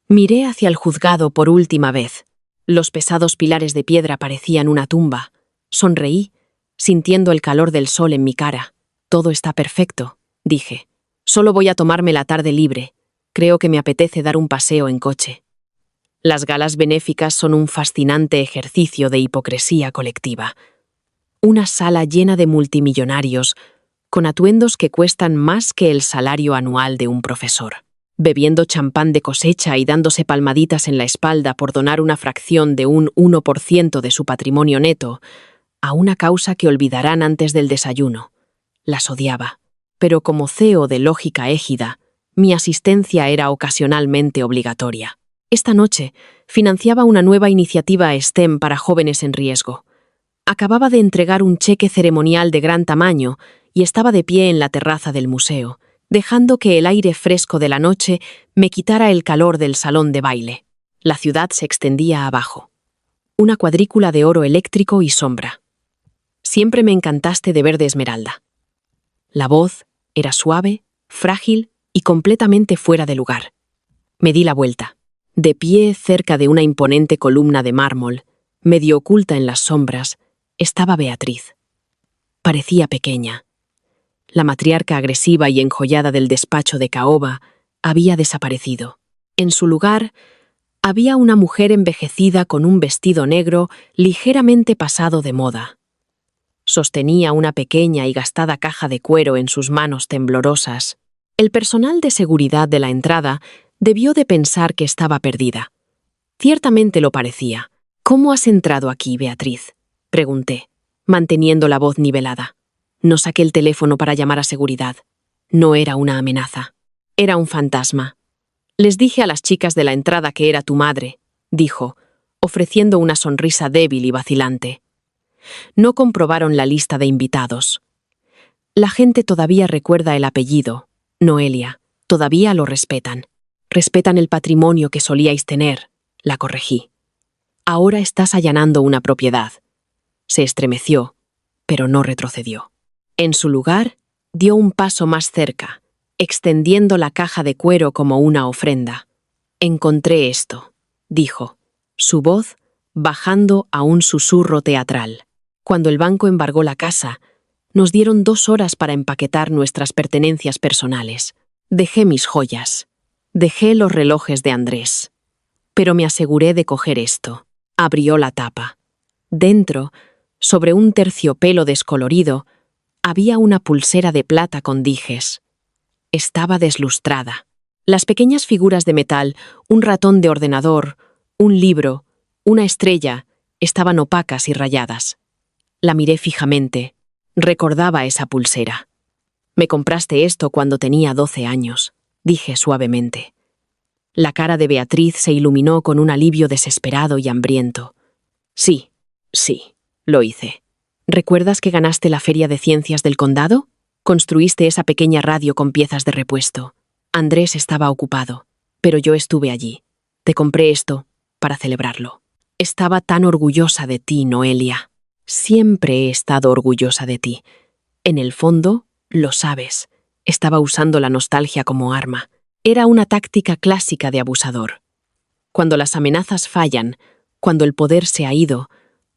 Miré hacia el juzgado por última vez. Los pesados pilares de piedra parecían una tumba. Sonreí, sintiendo el calor del sol en mi cara. Todo está perfecto, dije. Solo voy a tomarme la tarde libre. Creo que me apetece dar un paseo en coche. Las galas benéficas son un fascinante ejercicio de hipocresía colectiva. Una sala llena de multimillonarios, con atuendos que cuestan más que el salario anual de un profesor, bebiendo champán de cosecha y dándose palmaditas en la espalda por donar una fracción de un 1% de su patrimonio neto a una causa que olvidarán antes del desayuno. Las odiaba, pero como CEO de Lógica Égida, mi asistencia era ocasionalmente obligatoria. Esta noche financiaba una nueva iniciativa STEM para jóvenes en riesgo. Acababa de entregar un cheque ceremonial de gran tamaño y estaba de pie en la terraza del museo, dejando que el aire fresco de la noche me quitara el calor del salón de baile. La ciudad se extendía abajo. Una cuadrícula de oro eléctrico y sombra. Siempre me encantaste de verde esmeralda. La voz era suave, frágil y completamente fuera de lugar. Me di la vuelta. De pie cerca de una imponente columna de mármol, medio oculta en las sombras, estaba Beatriz. Parecía pequeña. La matriarca agresiva y enjollada del despacho de caoba había desaparecido. En su lugar, había una mujer envejecida con un vestido negro ligeramente pasado de moda. Sostenía una pequeña y gastada caja de cuero en sus manos temblorosas. El personal de seguridad de la entrada debió de pensar que estaba perdida. Ciertamente lo parecía. ¿Cómo has entrado aquí, Beatriz?, pregunté, manteniendo la voz nivelada. No saqué el teléfono para llamar a seguridad. No era una amenaza. Era un fantasma. Les dije a las chicas de la entrada que era tu madre, dijo, ofreciendo una sonrisa débil y vacilante. No comprobaron la lista de invitados. La gente todavía recuerda el apellido, Noelia. Todavía lo respetan. Respetan el patrimonio que solíais tener, la corregí. Ahora estás allanando una propiedad. Se estremeció, pero no retrocedió. En su lugar, dio un paso más cerca, extendiendo la caja de cuero como una ofrenda. Encontré esto, dijo, su voz bajando a un susurro teatral. Cuando el banco embargó la casa, nos dieron 2 horas para empaquetar nuestras pertenencias personales. Dejé mis joyas. Dejé los relojes de Andrés. Pero me aseguré de coger esto. Abrió la tapa. Dentro, sobre un terciopelo descolorido, había una pulsera de plata con dijes. Estaba deslustrada. Las pequeñas figuras de metal, un ratón de ordenador, un libro, una estrella Estaban opacas y rayadas. La miré fijamente. Recordaba esa pulsera. «Me compraste esto cuando tenía 12 años», dije suavemente. La cara de Beatriz se iluminó con un alivio desesperado y hambriento. «Sí, lo hice. ¿Recuerdas que ganaste la Feria de Ciencias del Condado? Construiste esa pequeña radio con piezas de repuesto. Andrés estaba ocupado, pero yo estuve allí. Te compré esto para celebrarlo. Estaba tan orgullosa de ti, Noelia. Siempre he estado orgullosa de ti. En el fondo, lo sabes. Estaba usando la nostalgia como arma. Era una táctica clásica de abusador. Cuando las amenazas fallan, cuando el poder se ha ido,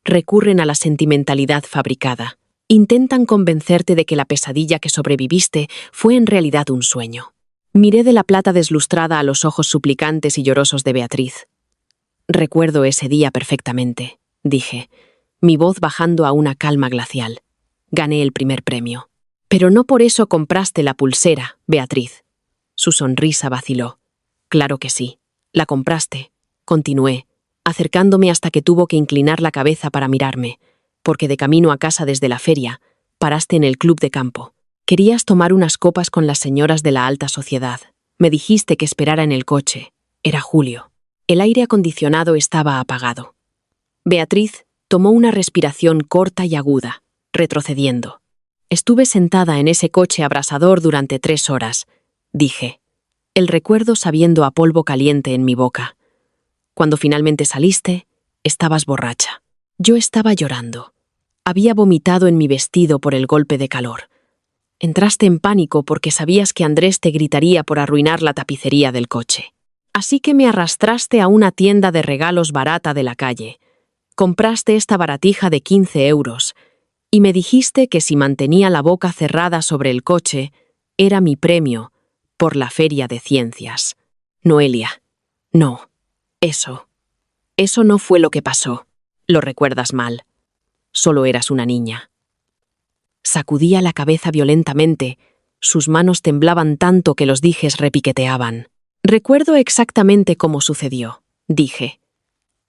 recurren a la sentimentalidad fabricada. Intentan convencerte de que la pesadilla que sobreviviste fue en realidad un sueño. Miré de la plata deslustrada a los ojos suplicantes y llorosos de Beatriz. Recuerdo ese día perfectamente, dije, mi voz bajando a una calma glacial. Gané el primer premio. Pero no por eso compraste la pulsera, Beatriz. Su sonrisa vaciló. Claro que sí. La compraste. Continué, acercándome hasta que tuvo que inclinar la cabeza para mirarme, porque de camino a casa desde la feria, paraste en el club de campo. Querías tomar unas copas con las señoras de la alta sociedad. Me dijiste que esperara en el coche. Era julio. El aire acondicionado estaba apagado. Beatriz tomó una respiración corta y aguda, retrocediendo. Estuve sentada en ese coche abrasador durante 3 horas, dije, el recuerdo sabiendo a polvo caliente en mi boca. Cuando finalmente saliste, estabas borracha. Yo estaba llorando. Había vomitado en mi vestido por el golpe de calor. Entraste en pánico porque sabías que Andrés te gritaría por arruinar la tapicería del coche. Así que me arrastraste a una tienda de regalos barata de la calle. Compraste esta baratija de 15 euros y me dijiste que si mantenía la boca cerrada sobre el coche, era mi premio por la Feria de Ciencias. Noelia, no, eso no fue lo que pasó. Lo recuerdas mal. Solo eras una niña. Sacudía la cabeza violentamente. Sus manos temblaban tanto que los dijes repiqueteaban. Recuerdo exactamente cómo sucedió, dije.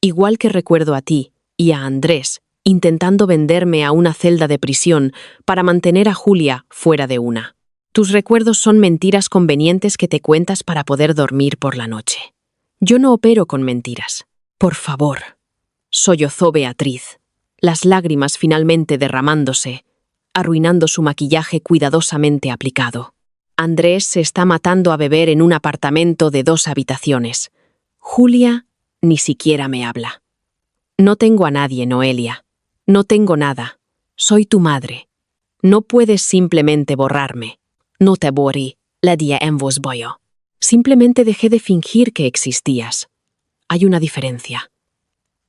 Igual que recuerdo a ti y a Andrés intentando venderme a una celda de prisión para mantener a Julia fuera de una. Tus recuerdos son mentiras convenientes que te cuentas para poder dormir por la noche. Yo no opero con mentiras. Por favor, sollozó Beatriz, las lágrimas finalmente derramándose, arruinando su maquillaje cuidadosamente aplicado. Andrés se está matando a beber en un apartamento de 2 habitaciones. Julia ni siquiera me habla. No tengo a nadie, Noelia. No tengo nada. Soy tu madre. No puedes simplemente borrarme. No te borré, le dije en voz baja. Simplemente dejé de fingir que existías. Hay una diferencia.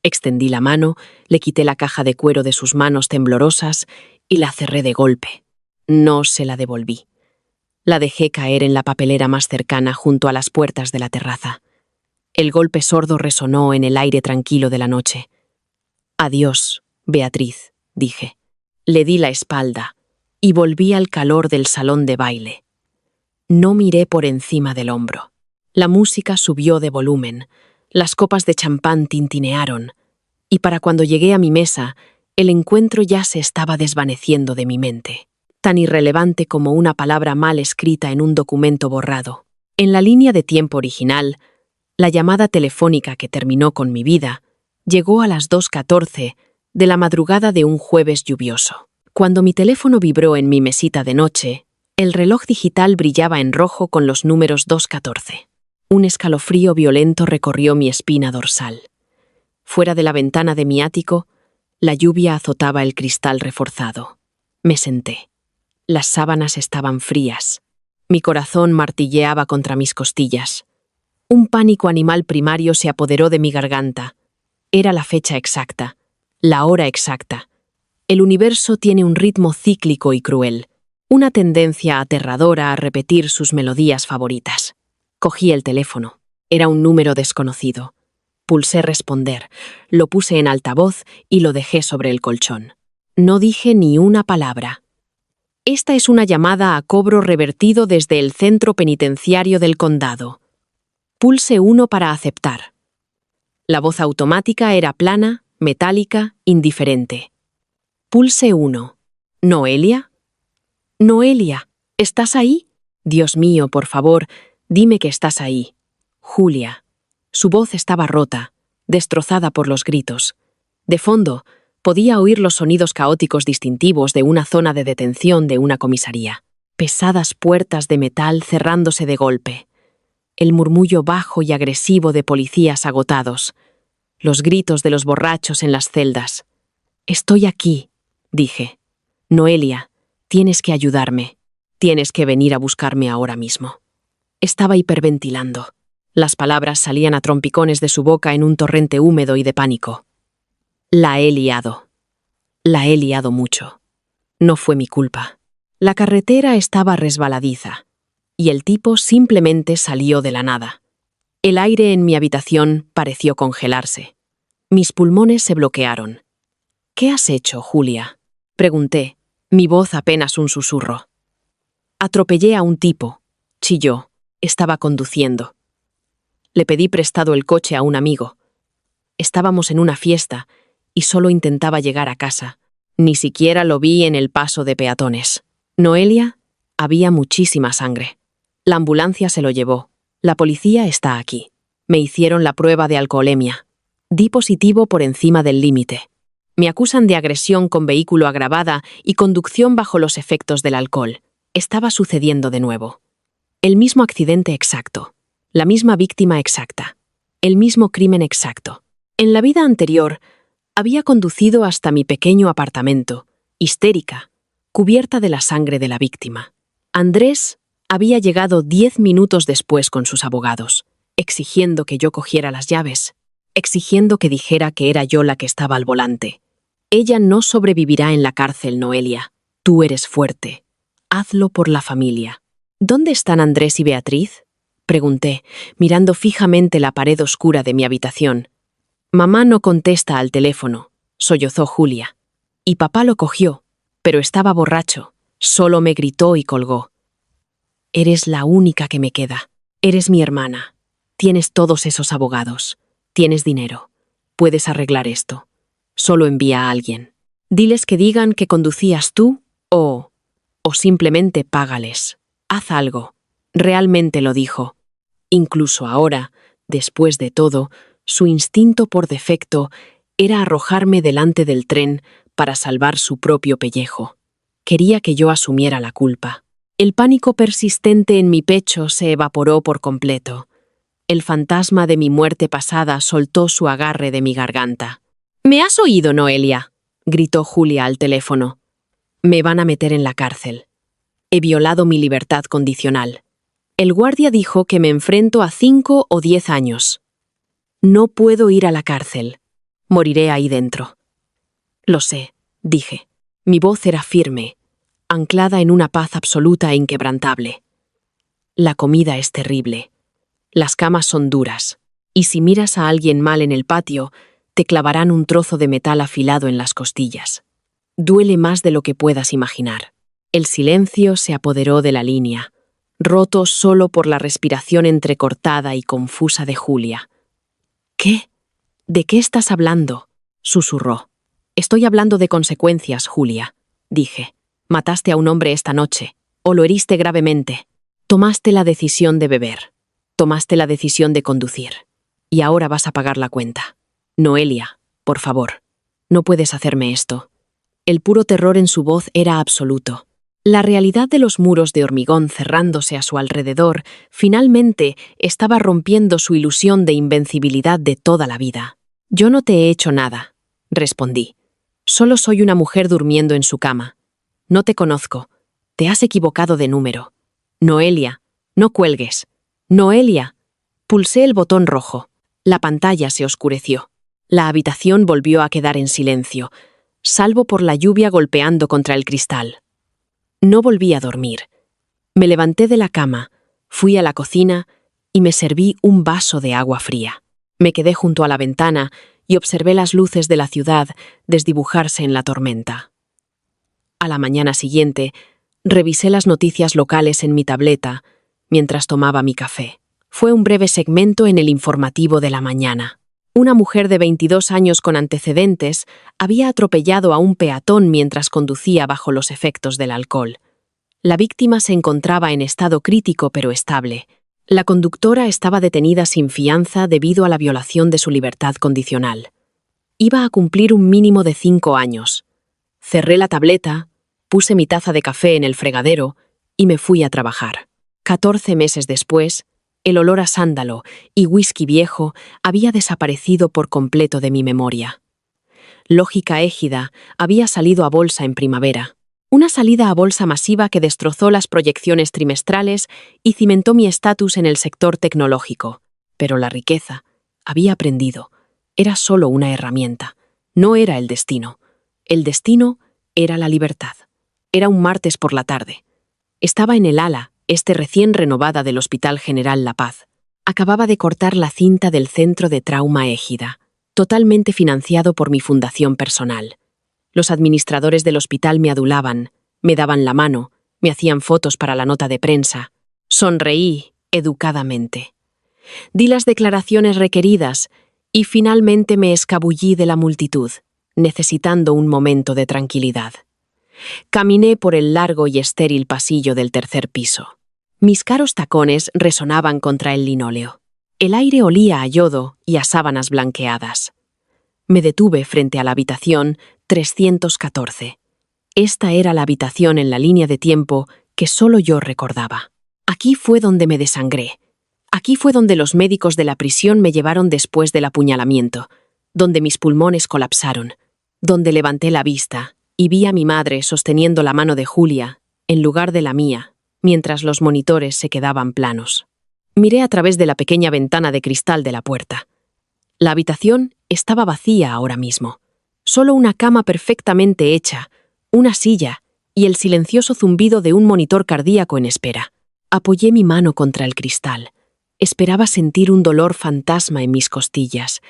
Extendí la mano, le quité la caja de cuero de sus manos temblorosas y la cerré de golpe. No se la devolví. La dejé caer en la papelera más cercana junto a las puertas de la terraza. El golpe sordo resonó en el aire tranquilo de la noche. Adiós, Beatriz, dije. Le di la espalda y volví al calor del salón de baile. No miré por encima del hombro. La música subió de volumen, las copas de champán tintinearon, y para cuando llegué a mi mesa, el encuentro ya se estaba desvaneciendo de mi mente, tan irrelevante como una palabra mal escrita en un documento borrado. En la línea de tiempo original, la llamada telefónica que terminó con mi vida llegó a las 2:14 de la madrugada de un jueves lluvioso. Cuando mi teléfono vibró en mi mesita de noche, el reloj digital brillaba en rojo con los números 2:14. Un escalofrío violento recorrió mi espina dorsal. Fuera de la ventana de mi ático, la lluvia azotaba el cristal reforzado. Me senté. Las sábanas estaban frías. Mi corazón martilleaba contra mis costillas. Un pánico animal primario se apoderó de mi garganta. Era la fecha exacta, la hora exacta. El universo tiene un ritmo cíclico y cruel, una tendencia aterradora a repetir sus melodías favoritas. Cogí el teléfono. Era un número desconocido. Pulsé responder, lo puse en altavoz y lo dejé sobre el colchón. No dije ni una palabra. Esta es una llamada a cobro revertido desde el centro penitenciario del condado. Pulse 1 para aceptar. La voz automática era plana, metálica, indiferente. Pulse 1. ¿Noelia? Noelia, ¿estás ahí? Dios mío, por favor, dime que estás ahí. Julia. Su voz estaba rota, destrozada por los gritos. De fondo, podía oír los sonidos caóticos distintivos de una zona de detención de una comisaría. Pesadas puertas de metal cerrándose de golpe. El murmullo bajo y agresivo de policías agotados. Los gritos de los borrachos en las celdas. «Estoy aquí», dije. «Noelia, tienes que ayudarme. Tienes que venir a buscarme ahora mismo». Estaba hiperventilando. Las palabras salían a trompicones de su boca en un torrente húmedo y de pánico. La he liado. La he liado mucho. No fue mi culpa. La carretera estaba resbaladiza, y el tipo simplemente salió de la nada. El aire en mi habitación pareció congelarse. Mis pulmones se bloquearon. «¿Qué has hecho, Julia?», pregunté, mi voz apenas un susurro. «Atropellé a un tipo», chilló. Estaba conduciendo. Le pedí prestado el coche a un amigo. Estábamos en una fiesta y solo intentaba llegar a casa. Ni siquiera lo vi en el paso de peatones. Noelia, había muchísima sangre. La ambulancia se lo llevó. La policía está aquí. Me hicieron la prueba de alcoholemia. Di positivo por encima del límite. Me acusan de agresión con vehículo agravada y conducción bajo los efectos del alcohol. Estaba sucediendo de nuevo. El mismo accidente exacto. La misma víctima exacta. El mismo crimen exacto. En la vida anterior, había conducido hasta mi pequeño apartamento, histérica, cubierta de la sangre de la víctima. Andrés había llegado 10 minutos después con sus abogados, exigiendo que yo cogiera las llaves, exigiendo que dijera que era yo la que estaba al volante. Ella no sobrevivirá en la cárcel, Noelia. Tú eres fuerte. Hazlo por la familia. ¿Dónde están Andrés y Beatriz?, pregunté, mirando fijamente la pared oscura de mi habitación. Mamá no contesta al teléfono, sollozó Julia. Y papá lo cogió, pero estaba borracho. Solo me gritó y colgó. Eres la única que me queda. Eres mi hermana. Tienes todos esos abogados. Tienes dinero. Puedes arreglar esto. Solo envía a alguien. Diles que digan que conducías tú o simplemente págales. Haz algo. Realmente lo dijo. Incluso ahora, después de todo, su instinto por defecto era arrojarme delante del tren para salvar su propio pellejo. Quería que yo asumiera la culpa. El pánico persistente en mi pecho se evaporó por completo. El fantasma de mi muerte pasada soltó su agarre de mi garganta. «¿Me has oído, Noelia?», gritó Julia al teléfono. «Me van a meter en la cárcel. He violado mi libertad condicional. El guardia dijo que me enfrento a 5 o 10 años. No puedo ir a la cárcel. Moriré ahí dentro». «Lo sé», dije. Mi voz era firme, anclada en una paz absoluta e inquebrantable. «La comida es terrible. Las camas son duras. Y si miras a alguien mal en el patio, te clavarán un trozo de metal afilado en las costillas. Duele más de lo que puedas imaginar». El silencio se apoderó de la línea, roto solo por la respiración entrecortada y confusa de Julia. «¿Qué? ¿De qué estás hablando?», susurró. «Estoy hablando de consecuencias, Julia», dije. «Mataste a un hombre esta noche, o lo heriste gravemente. Tomaste la decisión de beber. Tomaste la decisión de conducir. Y ahora vas a pagar la cuenta. Noelia, por favor, no puedes hacerme esto». El puro terror en su voz era absoluto. La realidad de los muros de hormigón cerrándose a su alrededor finalmente estaba rompiendo su ilusión de invencibilidad de toda la vida. «Yo no te he hecho nada», respondí. «Solo soy una mujer durmiendo en su cama. No te conozco. Te has equivocado de número. Noelia, no cuelgues. Noelia». Pulsé el botón rojo. La pantalla se oscureció. La habitación volvió a quedar en silencio, salvo por la lluvia golpeando contra el cristal. No volví a dormir. Me levanté de la cama, fui a la cocina y me serví un vaso de agua fría. Me quedé junto a la ventana y observé las luces de la ciudad desdibujarse en la tormenta. A la mañana siguiente, revisé las noticias locales en mi tableta mientras tomaba mi café. Fue un breve segmento en el informativo de la mañana. Una mujer de 22 años con antecedentes había atropellado a un peatón mientras conducía bajo los efectos del alcohol. La víctima se encontraba en estado crítico pero estable. La conductora estaba detenida sin fianza debido a la violación de su libertad condicional. Iba a cumplir un mínimo de 5 años. Cerré la tableta, puse mi taza de café en el fregadero y me fui a trabajar. 14 meses después, el olor a sándalo y whisky viejo había desaparecido por completo de mi memoria. Lógica Égida había salido a bolsa en primavera. Una salida a bolsa masiva que destrozó las proyecciones trimestrales y cimentó mi estatus en el sector tecnológico. Pero la riqueza, había aprendido, era solo una herramienta. No era el destino. El destino era la libertad. Era un martes por la tarde. Estaba en el ala, recién renovada del Hospital General La Paz. Acababa de cortar la cinta del Centro de Trauma Égida, totalmente financiado por mi fundación personal. Los administradores del hospital me adulaban, me daban la mano, me hacían fotos para la nota de prensa. Sonreí educadamente. Di las declaraciones requeridas y finalmente me escabullí de la multitud, necesitando un momento de tranquilidad. Caminé por el largo y estéril pasillo del tercer piso. Mis caros tacones resonaban contra el linóleo. El aire olía a yodo y a sábanas blanqueadas. Me detuve frente a la habitación 314. Esta era la habitación en la línea de tiempo que solo yo recordaba. Aquí fue donde me desangré. Aquí fue donde los médicos de la prisión me llevaron después del apuñalamiento, donde mis pulmones colapsaron, donde levanté la vista y vi a mi madre sosteniendo la mano de Julia, en lugar de la mía, mientras los monitores se quedaban planos. Miré a través de la pequeña ventana de cristal de la puerta. La habitación estaba vacía ahora mismo. Solo una cama perfectamente hecha, una silla y el silencioso zumbido de un monitor cardíaco en espera. Apoyé mi mano contra el cristal. Esperaba sentir un dolor fantasma en mis costillas.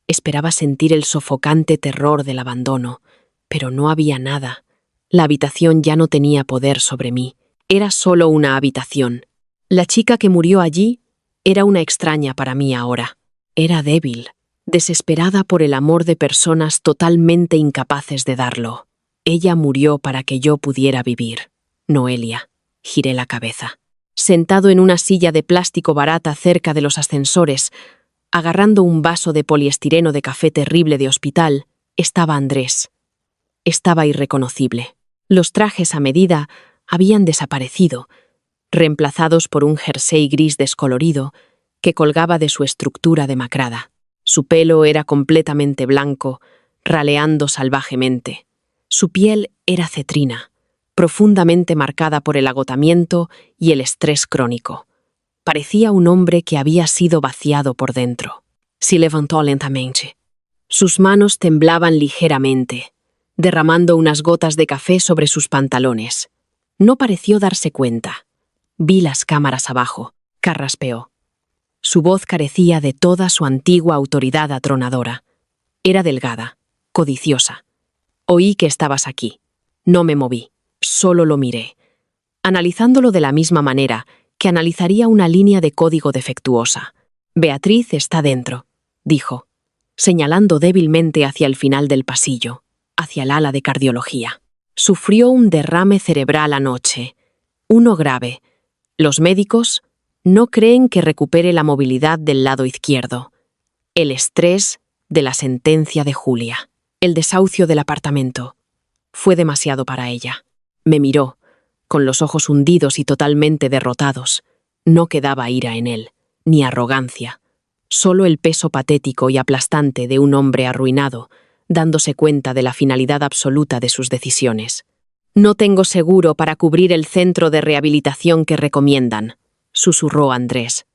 Esperaba sentir el sofocante terror del abandono. Pero no había nada. La habitación ya no tenía poder sobre mí. Era solo una habitación. La chica que murió allí era una extraña para mí ahora. Era débil, desesperada por el amor de personas totalmente incapaces de darlo. Ella murió para que yo pudiera vivir. Noelia. Giré la cabeza. Sentado en una silla de plástico barata cerca de los ascensores, agarrando un vaso de poliestireno de café terrible de hospital, estaba Andrés. Estaba irreconocible. Los trajes a medida habían desaparecido, reemplazados por un jersey gris descolorido que colgaba de su estructura demacrada. Su pelo era completamente blanco, raleando salvajemente. Su piel era cetrina, profundamente marcada por el agotamiento y el estrés crónico. Parecía un hombre que había sido vaciado por dentro. Se levantó lentamente. Sus manos temblaban ligeramente, derramando unas gotas de café sobre sus pantalones. No pareció darse cuenta. Vi las cámaras abajo, carraspeó. Su voz carecía de toda su antigua autoridad atronadora. Era delgada, codiciosa. Oí que estabas aquí. No me moví, solo lo miré, analizándolo de la misma manera que analizaría una línea de código defectuosa. Beatriz está dentro, dijo, señalando débilmente hacia el final del pasillo, hacia el ala de cardiología. Sufrió un derrame cerebral anoche, uno grave. Los médicos no creen que recupere la movilidad del lado izquierdo. El estrés de la sentencia de Julia. El desahucio del apartamento. Fue demasiado para ella. Me miró, con los ojos hundidos y totalmente derrotados. No quedaba ira en él, ni arrogancia. Solo el peso patético y aplastante de un hombre arruinado, dándose cuenta de la finalidad absoluta de sus decisiones. No tengo seguro para cubrir el centro de rehabilitación que recomiendan, susurró Andrés.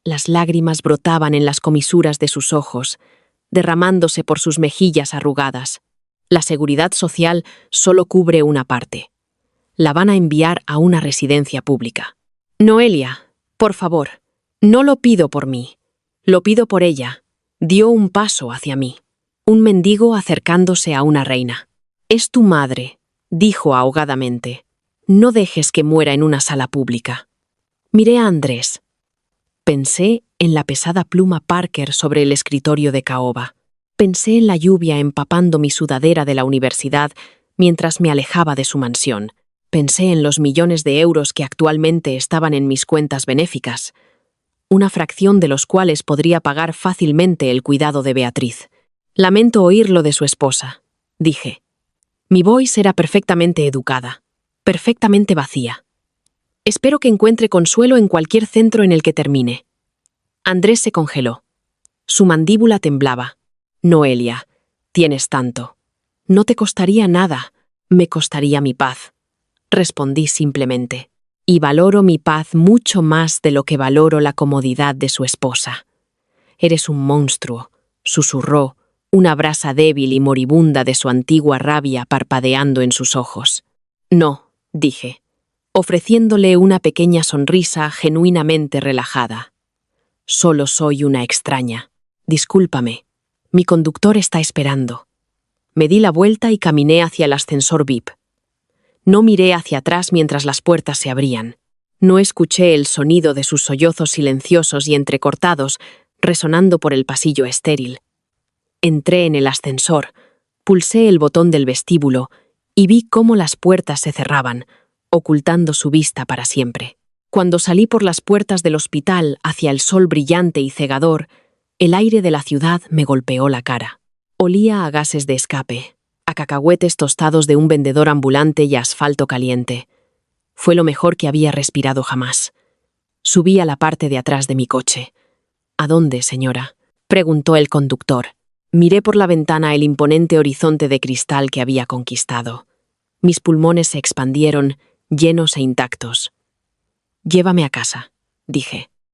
Las lágrimas brotaban en las comisuras de sus ojos, derramándose por sus mejillas arrugadas. La seguridad social solo cubre una parte. La van a enviar a una residencia pública. Noelia, por favor, no lo pido por mí. Lo pido por ella. Dio un paso hacia mí. Un mendigo acercándose a una reina. Es tu madre, dijo ahogadamente. No dejes que muera en una sala pública. Miré a Andrés. Pensé en la pesada pluma Parker sobre el escritorio de caoba. Pensé en la lluvia empapando mi sudadera de la universidad mientras me alejaba de su mansión. Pensé en los millones de euros que actualmente estaban en mis cuentas benéficas, una fracción de los cuales podría pagar fácilmente el cuidado de Beatriz. Lamento oírlo de su esposa, dije. Mi voz era perfectamente educada, perfectamente vacía. Espero que encuentre consuelo en cualquier centro en el que termine. Andrés se congeló. Su mandíbula temblaba. Noelia, tienes tanto. No te costaría nada, me costaría mi paz. Respondí simplemente. Y valoro mi paz mucho más de lo que valoro la comodidad de su esposa. Eres un monstruo, susurró, una brasa débil y moribunda de su antigua rabia parpadeando en sus ojos. No, dije, ofreciéndole una pequeña sonrisa genuinamente relajada. Solo soy una extraña. Discúlpame. Mi conductor está esperando. Me di la vuelta y caminé hacia el ascensor VIP. No miré hacia atrás mientras las puertas se abrían. No escuché el sonido de sus sollozos silenciosos y entrecortados resonando por el pasillo estéril. Entré en el ascensor, pulsé el botón del vestíbulo y vi cómo las puertas se cerraban, ocultando su vista para siempre. Cuando salí por las puertas del hospital hacia el sol brillante y cegador, el aire de la ciudad me golpeó la cara. Olía a gases de escape, a cacahuetes tostados de un vendedor ambulante y a asfalto caliente. Fue lo mejor que había respirado jamás. Subí a la parte de atrás de mi coche. ¿A dónde, señora?, preguntó el conductor. Miré por la ventana el imponente horizonte de cristal que había conquistado. Mis pulmones se expandieron, llenos e intactos. Llévame a casa, dije.